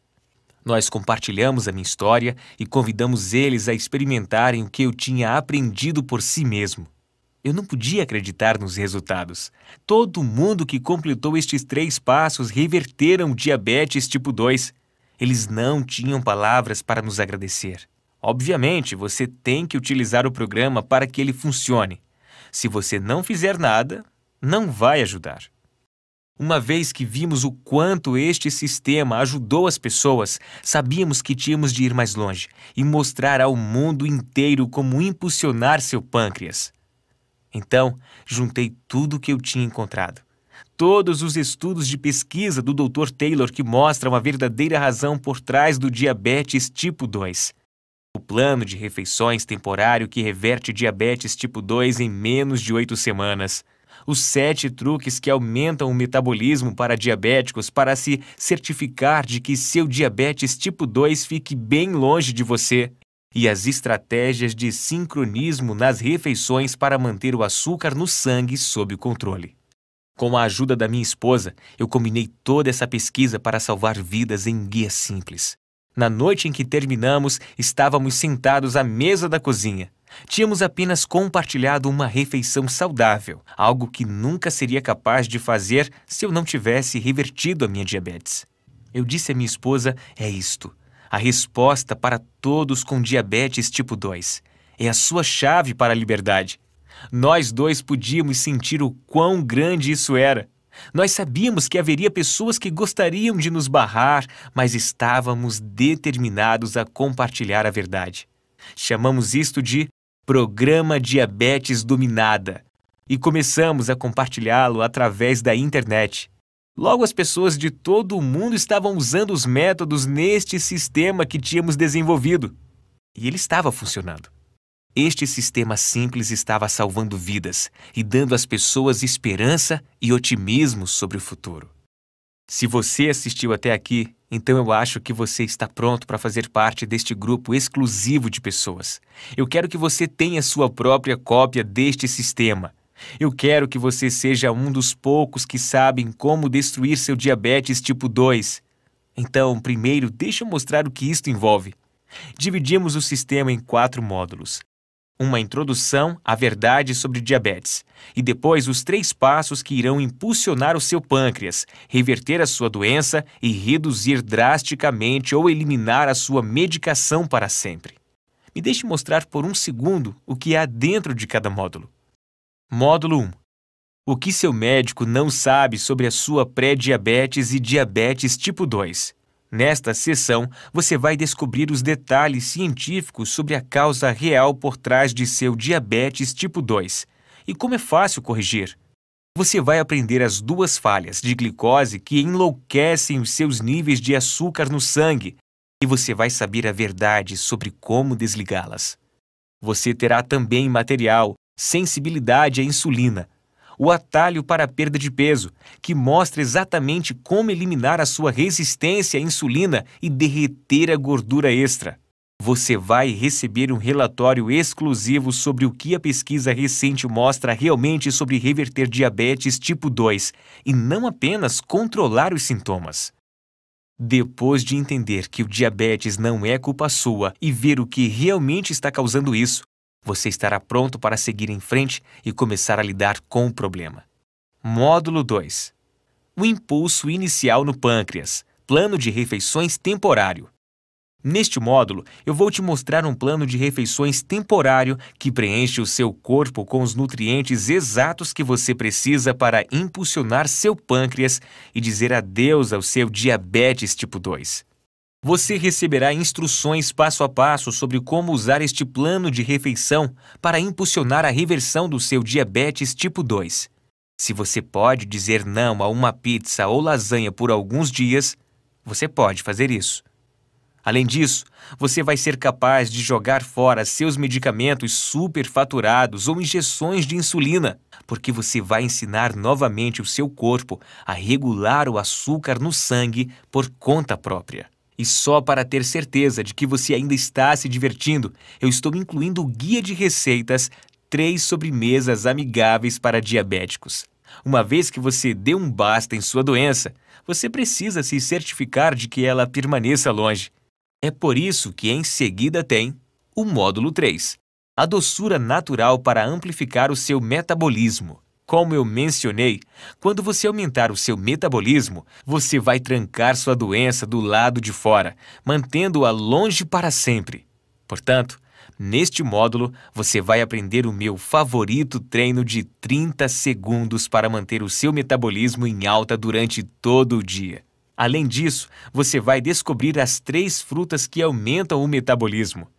Speaker 1: Nós compartilhamos a minha história e convidamos eles a experimentarem o que eu tinha aprendido por si mesmo. Eu não podia acreditar nos resultados. Todo mundo que completou estes 3 passos reverteram o diabetes tipo 2. Eles não tinham palavras para nos agradecer. Obviamente, você tem que utilizar o programa para que ele funcione. Se você não fizer nada, não vai ajudar. Uma vez que vimos o quanto este sistema ajudou as pessoas, sabíamos que tínhamos de ir mais longe e mostrar ao mundo inteiro como impulsionar seu pâncreas. Então, juntei tudo o que eu tinha encontrado. todos os estudos de pesquisa do Dr. Taylor que mostram a verdadeira razão por trás do diabetes tipo 2. O plano de refeições temporário que reverte diabetes tipo 2 em menos de 8 semanas. Os 7 truques que aumentam o metabolismo para diabéticos para se certificar de que seu diabetes tipo 2 fique bem longe de você. E as estratégias de sincronismo nas refeições para manter o açúcar no sangue sob controle. Com a ajuda da minha esposa, eu combinei toda essa pesquisa para salvar vidas em guia simples. Na noite em que terminamos, estávamos sentados à mesa da cozinha. Tínhamos apenas compartilhado uma refeição saudável, algo que nunca seria capaz de fazer se eu não tivesse revertido a minha diabetes. Eu disse à minha esposa, é isto. A resposta para todos com diabetes tipo 2. É a sua chave para a liberdade. Nós dois podíamos sentir o quão grande isso era. Nós sabíamos que haveria pessoas que gostariam de nos barrar, mas estávamos determinados a compartilhar a verdade. Chamamos isto de Programa Diabetes Dominada e começamos a compartilhá-lo através da internet. Logo, as pessoas de todo o mundo estavam usando os métodos neste sistema que tínhamos desenvolvido. E ele estava funcionando. Este sistema simples estava salvando vidas e dando às pessoas esperança e otimismo sobre o futuro. Se você assistiu até aqui, então eu acho que você está pronto para fazer parte deste grupo exclusivo de pessoas. Eu quero que você tenha sua própria cópia deste sistema. Eu quero que você seja um dos poucos que sabem como destruir seu diabetes tipo 2. Então, primeiro, deixa eu mostrar o que isto envolve. Dividimos o sistema em 4 módulos. Uma introdução à verdade sobre diabetes e depois os 3 passos que irão impulsionar o seu pâncreas, reverter a sua doença e reduzir drasticamente ou eliminar a sua medicação para sempre. Me deixe mostrar por um segundo o que há dentro de cada módulo. Módulo 1. O que seu médico não sabe sobre a sua pré-diabetes e diabetes tipo 2. Nesta sessão, você vai descobrir os detalhes científicos sobre a causa real por trás de seu diabetes tipo 2 e como é fácil corrigir. Você vai aprender as 2 falhas de glicose que enlouquecem os seus níveis de açúcar no sangue e você vai saber a verdade sobre como desligá-las. Você terá também material, sensibilidade à insulina, o atalho para a perda de peso, que mostra exatamente como eliminar a sua resistência à insulina e derreter a gordura extra. Você vai receber um relatório exclusivo sobre o que a pesquisa recente mostra realmente sobre reverter diabetes tipo 2 e não apenas controlar os sintomas. Depois de entender que o diabetes não é culpa sua e ver o que realmente está causando isso, você estará pronto para seguir em frente e começar a lidar com o problema. Módulo 2. O impulso inicial no pâncreas. Plano de refeições temporário. Neste módulo, eu vou te mostrar um plano de refeições temporário que preenche o seu corpo com os nutrientes exatos que você precisa para impulsionar seu pâncreas e dizer adeus ao seu diabetes tipo 2. Você receberá instruções passo a passo sobre como usar este plano de refeição para impulsionar a reversão do seu diabetes tipo 2. Se você pode dizer não a uma pizza ou lasanha por alguns dias, você pode fazer isso. Além disso, você vai ser capaz de jogar fora seus medicamentos superfaturados ou injeções de insulina, porque você vai ensinar novamente o seu corpo a regular o açúcar no sangue por conta própria. E só para ter certeza de que você ainda está se divertindo, eu estou incluindo o guia de receitas 3 sobremesas amigáveis para diabéticos. Uma vez que você deu um basta em sua doença, você precisa se certificar de que ela permaneça longe. É por isso que em seguida tem o módulo 3, a doçura natural para amplificar o seu metabolismo. Como eu mencionei, quando você aumentar o seu metabolismo, você vai trancar sua doença do lado de fora, mantendo-a longe para sempre. Portanto, neste módulo, você vai aprender o meu favorito treino de 30 segundos para manter o seu metabolismo em alta durante todo o dia. Além disso, você vai descobrir as 3 frutas que aumentam o metabolismo.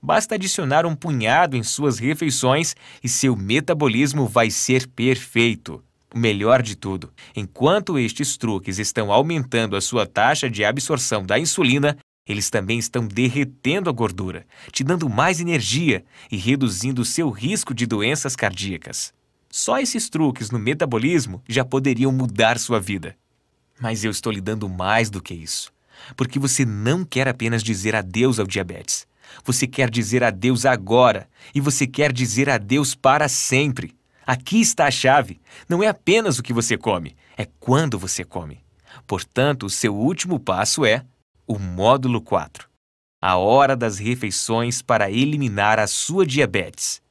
Speaker 1: Basta adicionar um punhado em suas refeições e seu metabolismo vai ser perfeito. O melhor de tudo, enquanto estes truques estão aumentando a sua taxa de absorção da insulina, eles também estão derretendo a gordura, te dando mais energia e reduzindo o seu risco de doenças cardíacas. Só esses truques no metabolismo já poderiam mudar sua vida. Mas eu estou lhe dando mais do que isso, porque você não quer apenas dizer adeus ao diabetes. Você quer dizer adeus agora e você quer dizer adeus para sempre. Aqui está a chave. Não é apenas o que você come, é quando você come. Portanto, o seu último passo é o módulo 4. A hora das refeições para eliminar a sua diabetes.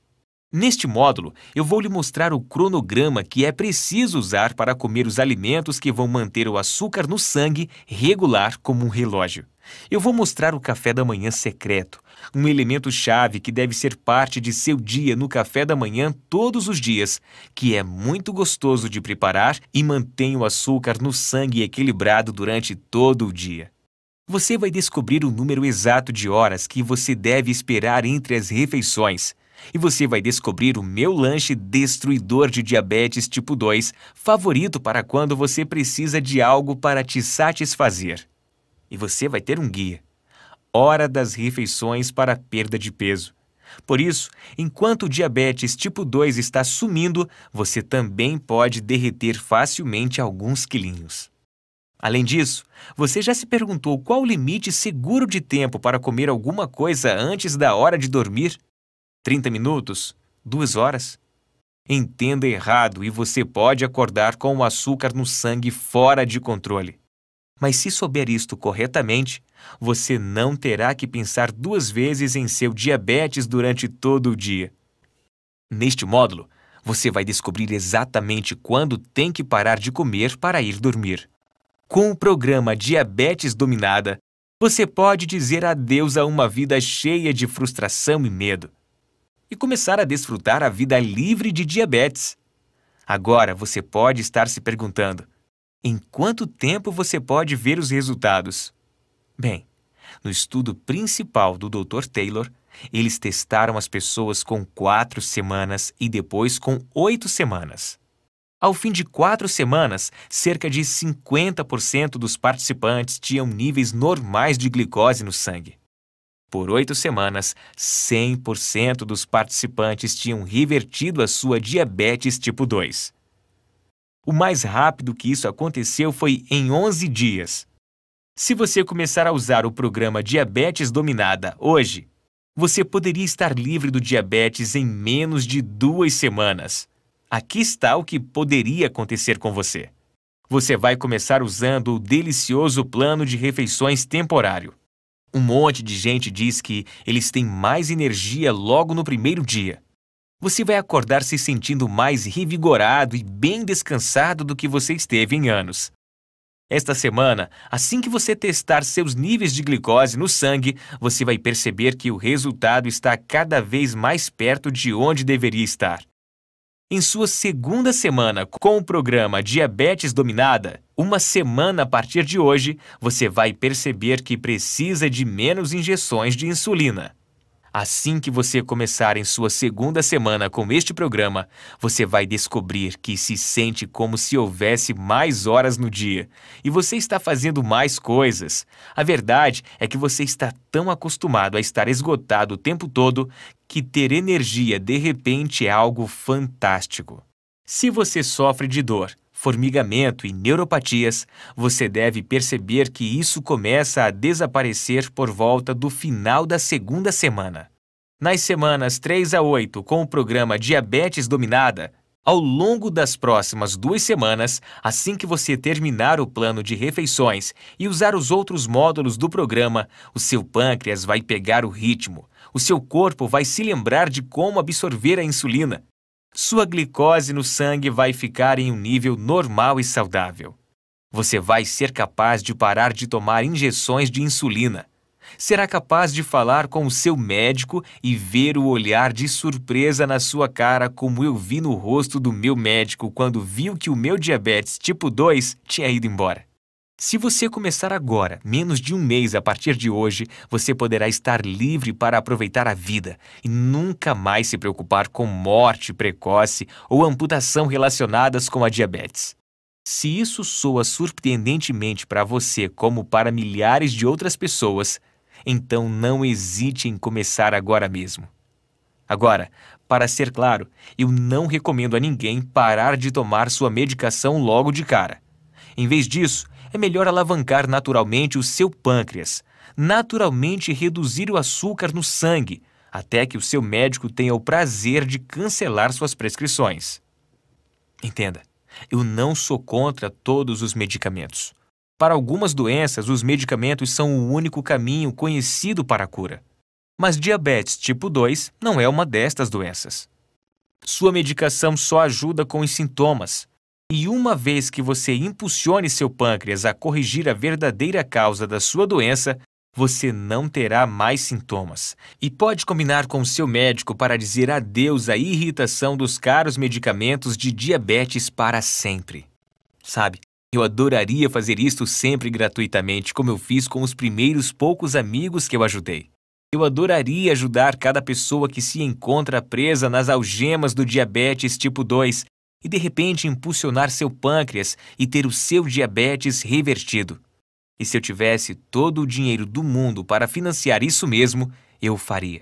Speaker 1: Neste módulo, eu vou lhe mostrar o cronograma que é preciso usar para comer os alimentos que vão manter o açúcar no sangue regular como um relógio. Eu vou mostrar o café da manhã secreto, um elemento-chave que deve ser parte de seu dia no café da manhã todos os dias, que é muito gostoso de preparar e mantém o açúcar no sangue equilibrado durante todo o dia. Você vai descobrir o número exato de horas que você deve esperar entre as refeições. E você vai descobrir o meu lanche destruidor de diabetes tipo 2, favorito para quando você precisa de algo para te satisfazer. E você vai ter um guia. Hora das refeições para perda de peso. Por isso, enquanto o diabetes tipo 2 está sumindo, você também pode derreter facilmente alguns quilinhos. Além disso, você já se perguntou qual o limite seguro de tempo para comer alguma coisa antes da hora de dormir? 30 minutos? 2 horas? Entenda errado e você pode acordar com o açúcar no sangue fora de controle. Mas se souber isto corretamente, você não terá que pensar 2 vezes em seu diabetes durante todo o dia. Neste módulo, você vai descobrir exatamente quando tem que parar de comer para ir dormir. Com o programa Diabetes Dominada, você pode dizer adeus a uma vida cheia de frustração e medo e começar a desfrutar a vida livre de diabetes. Agora você pode estar se perguntando: em quanto tempo você pode ver os resultados? Bem, no estudo principal do Dr. Taylor, eles testaram as pessoas com 4 semanas e depois com 8 semanas. Ao fim de 4 semanas, cerca de 50% dos participantes tinham níveis normais de glicose no sangue. Por 8 semanas, 100% dos participantes tinham revertido a sua diabetes tipo 2. O mais rápido que isso aconteceu foi em 11 dias. Se você começar a usar o programa Diabetes Dominada hoje, você poderia estar livre do diabetes em menos de 2 semanas. Aqui está o que poderia acontecer com você. Você vai começar usando o delicioso plano de refeições temporário. Um monte de gente diz que eles têm mais energia logo no primeiro dia. Você vai acordar se sentindo mais revigorado e bem descansado do que você esteve em anos. Esta semana, assim que você testar seus níveis de glicose no sangue, você vai perceber que o resultado está cada vez mais perto de onde deveria estar. Em sua segunda semana com o programa Diabetes Dominada, uma semana a partir de hoje, você vai perceber que precisa de menos injeções de insulina. Assim que você começar em sua segunda semana com este programa, você vai descobrir que se sente como se houvesse mais horas no dia e você está fazendo mais coisas. A verdade é que você está tão acostumado a estar esgotado o tempo todo que ter energia de repente é algo fantástico. Se você sofre de dor, formigamento e neuropatias, você deve perceber que isso começa a desaparecer por volta do final da segunda semana. Nas semanas 3 a 8, com o programa Diabetes Dominada, ao longo das próximas 2 semanas, assim que você terminar o plano de refeições e usar os outros módulos do programa, o seu pâncreas vai pegar o ritmo, o seu corpo vai se lembrar de como absorver a insulina. Sua glicose no sangue vai ficar em um nível normal e saudável. Você vai ser capaz de parar de tomar injeções de insulina. Será capaz de falar com o seu médico e ver o olhar de surpresa na sua cara como eu vi no rosto do meu médico quando viu que o meu diabetes tipo 2 tinha ido embora. Se você começar agora, menos de um mês a partir de hoje, você poderá estar livre para aproveitar a vida e nunca mais se preocupar com morte precoce ou amputação relacionadas com a diabetes. Se isso soa surpreendentemente para você como para milhares de outras pessoas, então não hesite em começar agora mesmo. Agora, para ser claro, eu não recomendo a ninguém parar de tomar sua medicação logo de cara. Em vez disso, é melhor alavancar naturalmente o seu pâncreas, naturalmente reduzir o açúcar no sangue, até que o seu médico tenha o prazer de cancelar suas prescrições. Entenda, eu não sou contra todos os medicamentos. Para algumas doenças, os medicamentos são o único caminho conhecido para a cura. Mas diabetes tipo 2 não é uma destas doenças. Sua medicação só ajuda com os sintomas. E uma vez que você impulsione seu pâncreas a corrigir a verdadeira causa da sua doença, você não terá mais sintomas. E pode combinar com o seu médico para dizer adeus à irritação dos caros medicamentos de diabetes para sempre. Sabe, eu adoraria fazer isto sempre gratuitamente, como eu fiz com os primeiros poucos amigos que eu ajudei. Eu adoraria ajudar cada pessoa que se encontra presa nas algemas do diabetes tipo 2 e de repente impulsionar seu pâncreas e ter o seu diabetes revertido. E se eu tivesse todo o dinheiro do mundo para financiar isso mesmo, eu faria.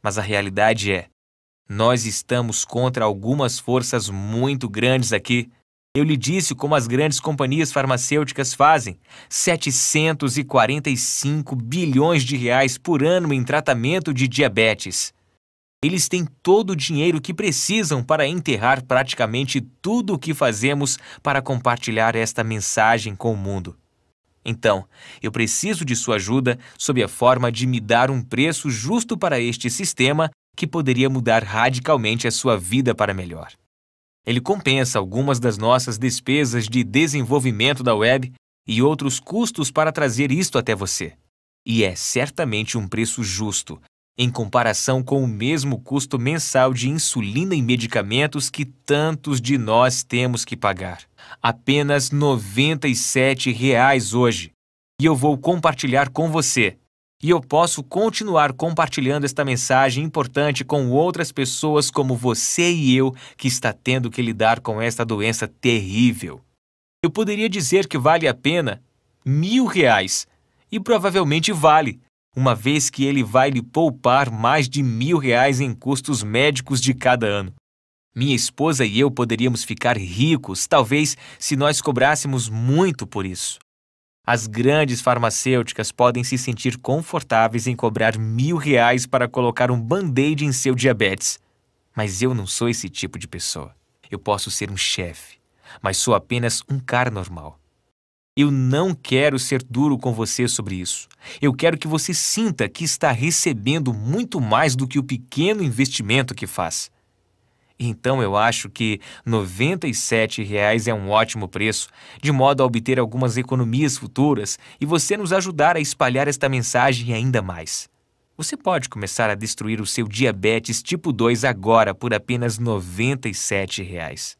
Speaker 1: Mas a realidade é, nós estamos contra algumas forças muito grandes aqui. Eu lhe disse como as grandes companhias farmacêuticas fazem: 745 bilhões de reais por ano em tratamento de diabetes. Eles têm todo o dinheiro que precisam para enterrar praticamente tudo o que fazemos para compartilhar esta mensagem com o mundo. Então, eu preciso de sua ajuda sob a forma de me dar um preço justo para este sistema que poderia mudar radicalmente a sua vida para melhor. Ele compensa algumas das nossas despesas de desenvolvimento da web e outros custos para trazer isto até você. E é certamente um preço justo, em comparação com o mesmo custo mensal de insulina e medicamentos que tantos de nós temos que pagar. Apenas R$ 97 hoje. E eu vou compartilhar com você. E eu posso continuar compartilhando esta mensagem importante com outras pessoas como você e eu que está tendo que lidar com esta doença terrível. Eu poderia dizer que vale a pena R$ 1.000 e provavelmente vale, uma vez que ele vai lhe poupar mais de R$ 1.000 em custos médicos de cada ano. Minha esposa e eu poderíamos ficar ricos, talvez, se nós cobrássemos muito por isso. As grandes farmacêuticas podem se sentir confortáveis em cobrar R$ 1.000 para colocar um band-aid em seu diabetes. Mas eu não sou esse tipo de pessoa. Eu posso ser um chefe, mas sou apenas um cara normal. Eu não quero ser duro com você sobre isso. Eu quero que você sinta que está recebendo muito mais do que o pequeno investimento que faz. Então eu acho que R$ 97 é um ótimo preço, de modo a obter algumas economias futuras e você nos ajudar a espalhar esta mensagem ainda mais. Você pode começar a destruir o seu diabetes tipo 2 agora por apenas R$ 97.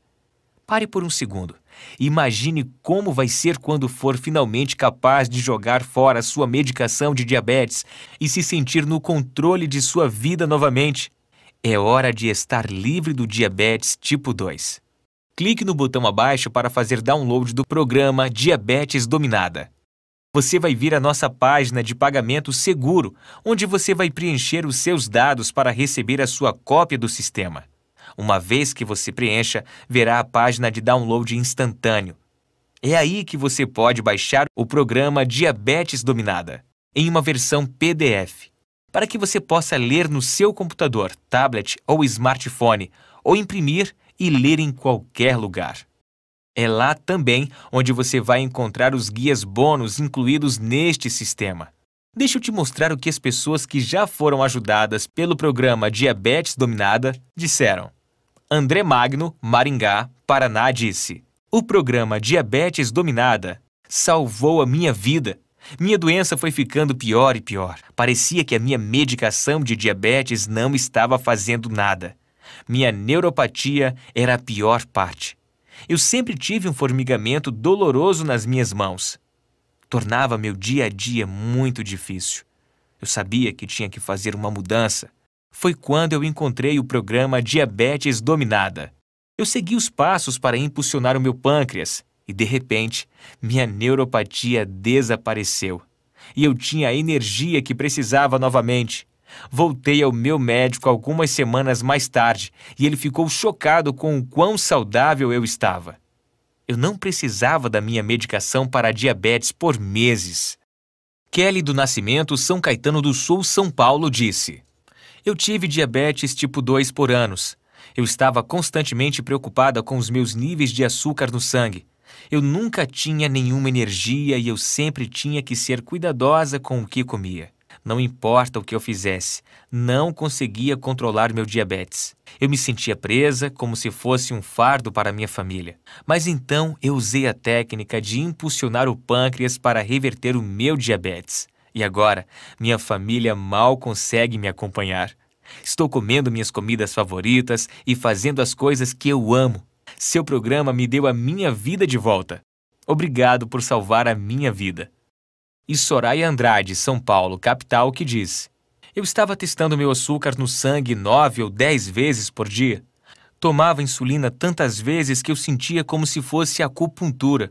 Speaker 1: Pare por um segundo. Imagine como vai ser quando for finalmente capaz de jogar fora a sua medicação de diabetes e se sentir no controle de sua vida novamente. É hora de estar livre do diabetes tipo 2. Clique no botão abaixo para fazer download do programa Diabetes Dominada. Você vai vir à nossa página de pagamento seguro, onde você vai preencher os seus dados para receber a sua cópia do sistema. Uma vez que você preencha, verá a página de download instantâneo. É aí que você pode baixar o programa Diabetes Dominada, em uma versão PDF, para que você possa ler no seu computador, tablet ou smartphone, ou imprimir e ler em qualquer lugar. É lá também onde você vai encontrar os guias bônus incluídos neste sistema. Deixa eu te mostrar o que as pessoas que já foram ajudadas pelo programa Diabetes Dominada disseram. André Magno, Maringá, Paraná, disse: "O programa Diabetes Dominada salvou a minha vida. Minha doença foi ficando pior e pior. Parecia que a minha medicação de diabetes não estava fazendo nada. Minha neuropatia era a pior parte. Eu sempre tive um formigamento doloroso nas minhas mãos. tornava meu dia a dia muito difícil. Eu sabia que tinha que fazer uma mudança. Foi quando eu encontrei o programa Diabetes Dominada. Eu segui os passos para impulsionar o meu pâncreas e, de repente, minha neuropatia desapareceu. E eu tinha a energia que precisava novamente. Voltei ao meu médico algumas semanas mais tarde e ele ficou chocado com o quão saudável eu estava. Eu não precisava da minha medicação para a diabetes por meses. Kelly do Nascimento, São Caetano do Sul, São Paulo, disse: Eu tive diabetes tipo 2 por anos. Eu estava constantemente preocupada com os meus níveis de açúcar no sangue. Eu nunca tinha nenhuma energia e eu sempre tinha que ser cuidadosa com o que comia. Não importa o que eu fizesse, não conseguia controlar meu diabetes. Eu me sentia presa, como se fosse um fardo para minha família. Mas então eu usei a técnica de impulsionar o pâncreas para reverter o meu diabetes. E agora, minha família mal consegue me acompanhar. Estou comendo minhas comidas favoritas e fazendo as coisas que eu amo. Seu programa me deu a minha vida de volta. Obrigado por salvar a minha vida. E Soraya Andrade, São Paulo, capital, que diz: Eu estava testando meu açúcar no sangue 9 ou 10 vezes por dia. Tomava insulina tantas vezes que eu sentia como se fosse acupuntura.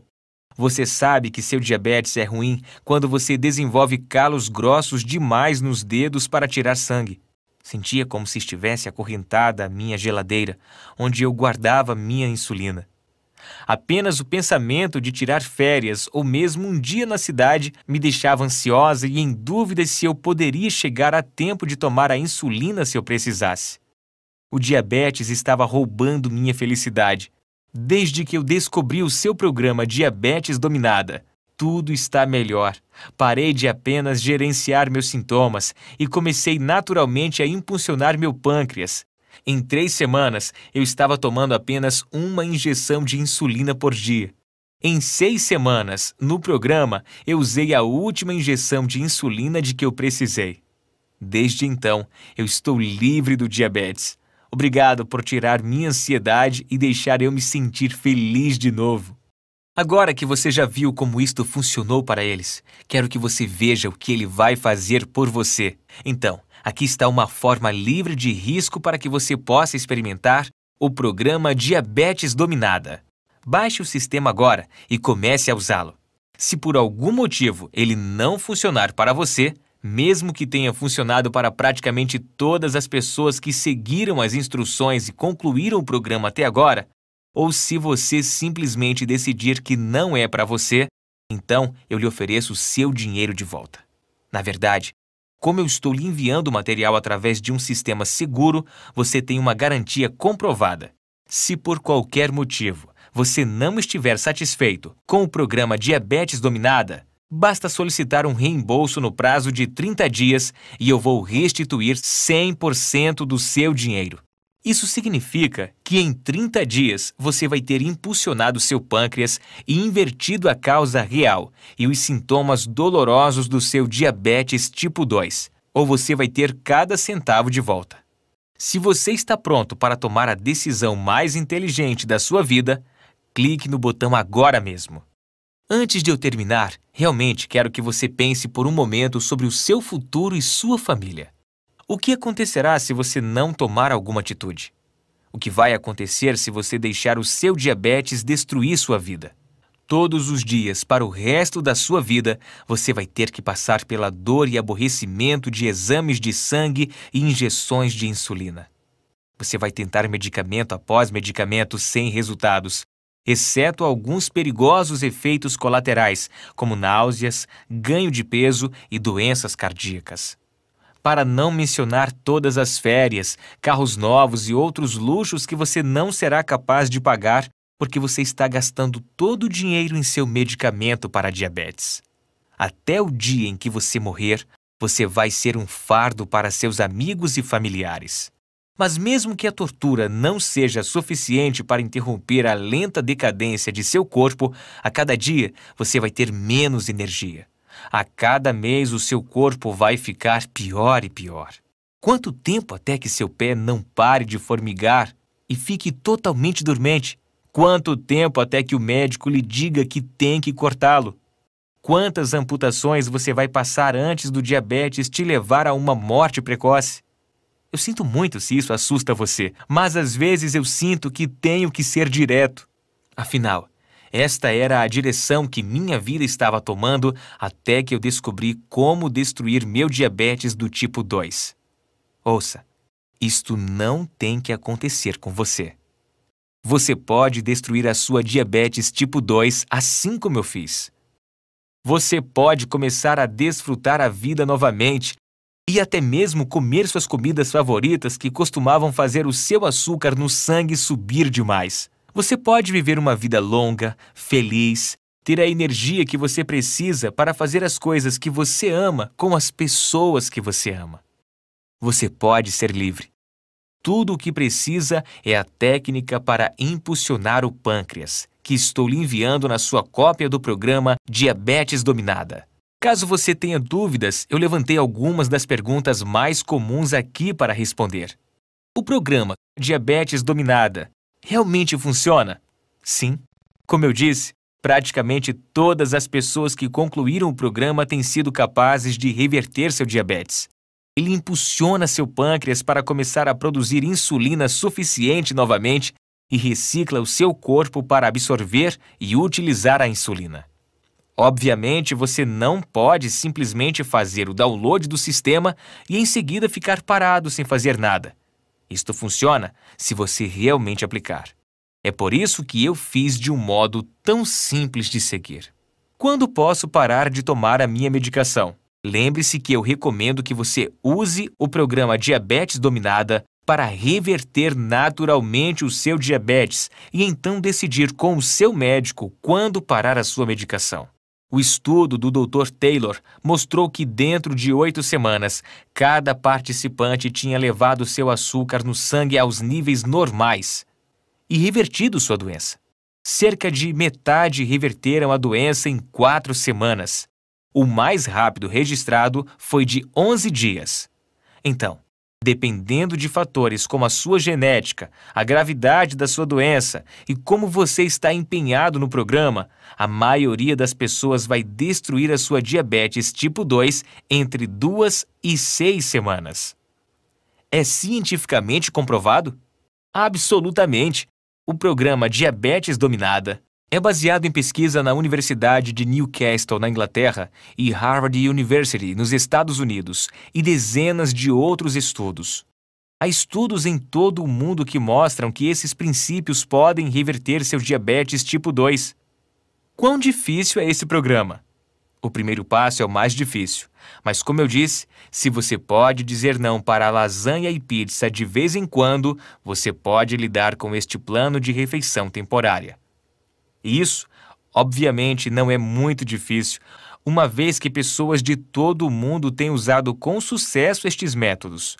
Speaker 1: Você sabe que seu diabetes é ruim quando você desenvolve calos grossos demais nos dedos para tirar sangue. Sentia como se estivesse acorrentada a minha geladeira, onde eu guardava minha insulina. Apenas o pensamento de tirar férias ou mesmo um dia na cidade me deixava ansiosa e em dúvida se eu poderia chegar a tempo de tomar a insulina se eu precisasse. O diabetes estava roubando minha felicidade. Desde que eu descobri o seu programa Diabetes Dominada, tudo está melhor. Parei de apenas gerenciar meus sintomas e comecei naturalmente a impulsionar meu pâncreas. Em 3 semanas, eu estava tomando apenas uma injeção de insulina por dia. Em 6 semanas, no programa, eu usei a última injeção de insulina de que eu precisei. Desde então, eu estou livre do diabetes. Obrigado por tirar minha ansiedade e deixar eu me sentir feliz de novo. Agora que você já viu como isto funcionou para eles, quero que você veja o que ele vai fazer por você. Então, aqui está uma forma livre de risco para que você possa experimentar o programa Diabetes Dominada. Baixe o sistema agora e comece a usá-lo. Se por algum motivo ele não funcionar para você, mesmo que tenha funcionado para praticamente todas as pessoas que seguiram as instruções e concluíram o programa até agora, ou se você simplesmente decidir que não é para você, então eu lhe ofereço o seu dinheiro de volta. Na verdade, como eu estou lhe enviando o material através de um sistema seguro, você tem uma garantia comprovada. Se por qualquer motivo você não estiver satisfeito com o programa Diabetes Dominada, basta solicitar um reembolso no prazo de 30 dias e eu vou restituir 100% do seu dinheiro. Isso significa que em 30 dias você vai ter impulsionado seu pâncreas e invertido a causa real e os sintomas dolorosos do seu diabetes tipo 2, ou você vai ter cada centavo de volta. Se você está pronto para tomar a decisão mais inteligente da sua vida, clique no botão agora mesmo. Antes de eu terminar, realmente quero que você pense por um momento sobre o seu futuro e sua família. O que acontecerá se você não tomar alguma atitude? O que vai acontecer se você deixar o seu diabetes destruir sua vida? Todos os dias, para o resto da sua vida, você vai ter que passar pela dor e aborrecimento de exames de sangue e injeções de insulina. Você vai tentar medicamento após medicamento sem resultados, exceto alguns perigosos efeitos colaterais, como náuseas, ganho de peso e doenças cardíacas. Para não mencionar todas as férias, carros novos e outros luxos que você não será capaz de pagar porque você está gastando todo o dinheiro em seu medicamento para a diabetes. Até o dia em que você morrer, você vai ser um fardo para seus amigos e familiares. Mas mesmo que a tortura não seja suficiente para interromper a lenta decadência de seu corpo, a cada dia você vai ter menos energia. A cada mês o seu corpo vai ficar pior e pior. Quanto tempo até que seu pé não pare de formigar e fique totalmente dormente? Quanto tempo até que o médico lhe diga que tem que cortá-lo? quantas amputações você vai passar antes do diabetes te levar a uma morte precoce. Eu sinto muito se isso assusta você, mas às vezes eu sinto que tenho que ser direto. Afinal, esta era a direção que minha vida estava tomando até que eu descobri como destruir meu diabetes do tipo 2. Ouça, isto não tem que acontecer com você. Você pode destruir a sua diabetes tipo 2 assim como eu fiz. Você pode começar a desfrutar a vida novamente e até mesmo comer suas comidas favoritas que costumavam fazer o seu açúcar no sangue subir demais. Você pode viver uma vida longa, feliz, ter a energia que você precisa para fazer as coisas que você ama com as pessoas que você ama. Você pode ser livre. Tudo o que precisa é a técnica para impulsionar o pâncreas, que estou lhe enviando na sua cópia do programa Diabetes Dominada. Caso você tenha dúvidas, eu levantei algumas das perguntas mais comuns aqui para responder. O programa Diabetes Dominada realmente funciona? Sim. Como eu disse, praticamente todas as pessoas que concluíram o programa têm sido capazes de reverter seu diabetes. Ele impulsiona seu pâncreas para começar a produzir insulina suficiente novamente e recicla o seu corpo para absorver e utilizar a insulina. Obviamente, você não pode simplesmente fazer o download do sistema e em seguida ficar parado sem fazer nada. Isto funciona se você realmente aplicar. É por isso que eu fiz de um modo tão simples de seguir. Quando posso parar de tomar a minha medicação? Lembre-se que eu recomendo que você use o programa Diabetes Dominada para reverter naturalmente o seu diabetes e então decidir com o seu médico quando parar a sua medicação. O estudo do Dr. Taylor mostrou que dentro de 8 semanas, cada participante tinha levado seu açúcar no sangue aos níveis normais e revertido sua doença. Cerca de metade reverteram a doença em 4 semanas. O mais rápido registrado foi de 11 dias. Então, dependendo de fatores como a sua genética, a gravidade da sua doença e como você está empenhado no programa, a maioria das pessoas vai destruir a sua diabetes tipo 2 entre 2 e 6 semanas. É cientificamente comprovado? Absolutamente! O programa Diabetes Dominada é baseado em pesquisa na Universidade de Newcastle, na Inglaterra, e Harvard University, nos Estados Unidos, e dezenas de outros estudos. Há estudos em todo o mundo que mostram que esses princípios podem reverter seu diabetes tipo 2. Quão difícil é esse programa? O primeiro passo é o mais difícil, mas como eu disse, se você pode dizer não para lasanha e pizza de vez em quando, você pode lidar com este plano de refeição temporária. E isso, obviamente, não é muito difícil, uma vez que pessoas de todo o mundo têm usado com sucesso estes métodos.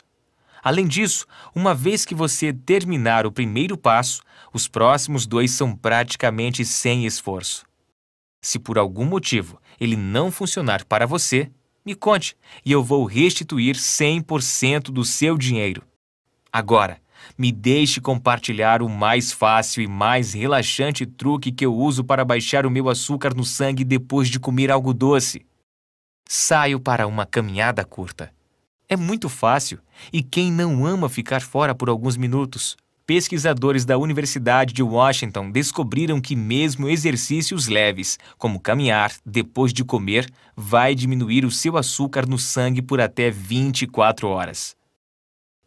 Speaker 1: Além disso, uma vez que você terminar o primeiro passo, os próximos 2 são praticamente sem esforço. Se por algum motivo ele não funcionar para você, me conte e eu vou restituir 100% do seu dinheiro. Agora, me deixe compartilhar o mais fácil e mais relaxante truque que eu uso para baixar o meu açúcar no sangue depois de comer algo doce. Saio para uma caminhada curta. É muito fácil, e quem não ama ficar fora por alguns minutos? Pesquisadores da Universidade de Washington descobriram que mesmo exercícios leves, como caminhar depois de comer, vai diminuir o seu açúcar no sangue por até 24 horas.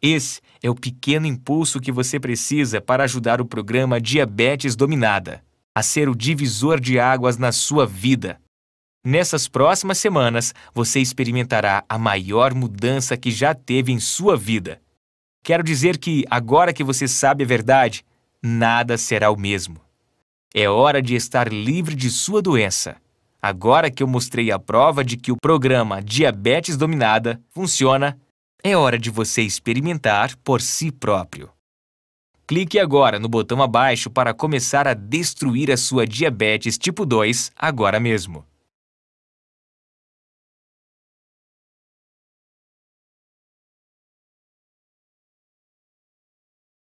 Speaker 1: Esse é o pequeno impulso que você precisa para ajudar o programa Diabetes Dominada a ser o divisor de águas na sua vida. Nessas próximas semanas, você experimentará a maior mudança que já teve em sua vida. Quero dizer que, agora que você sabe a verdade, nada será o mesmo. É hora de estar livre de sua doença. Agora que eu mostrei a prova de que o programa Diabetes Dominada funciona, é hora de você experimentar por si próprio. Clique agora no botão abaixo para começar a destruir a sua diabetes tipo 2 agora mesmo.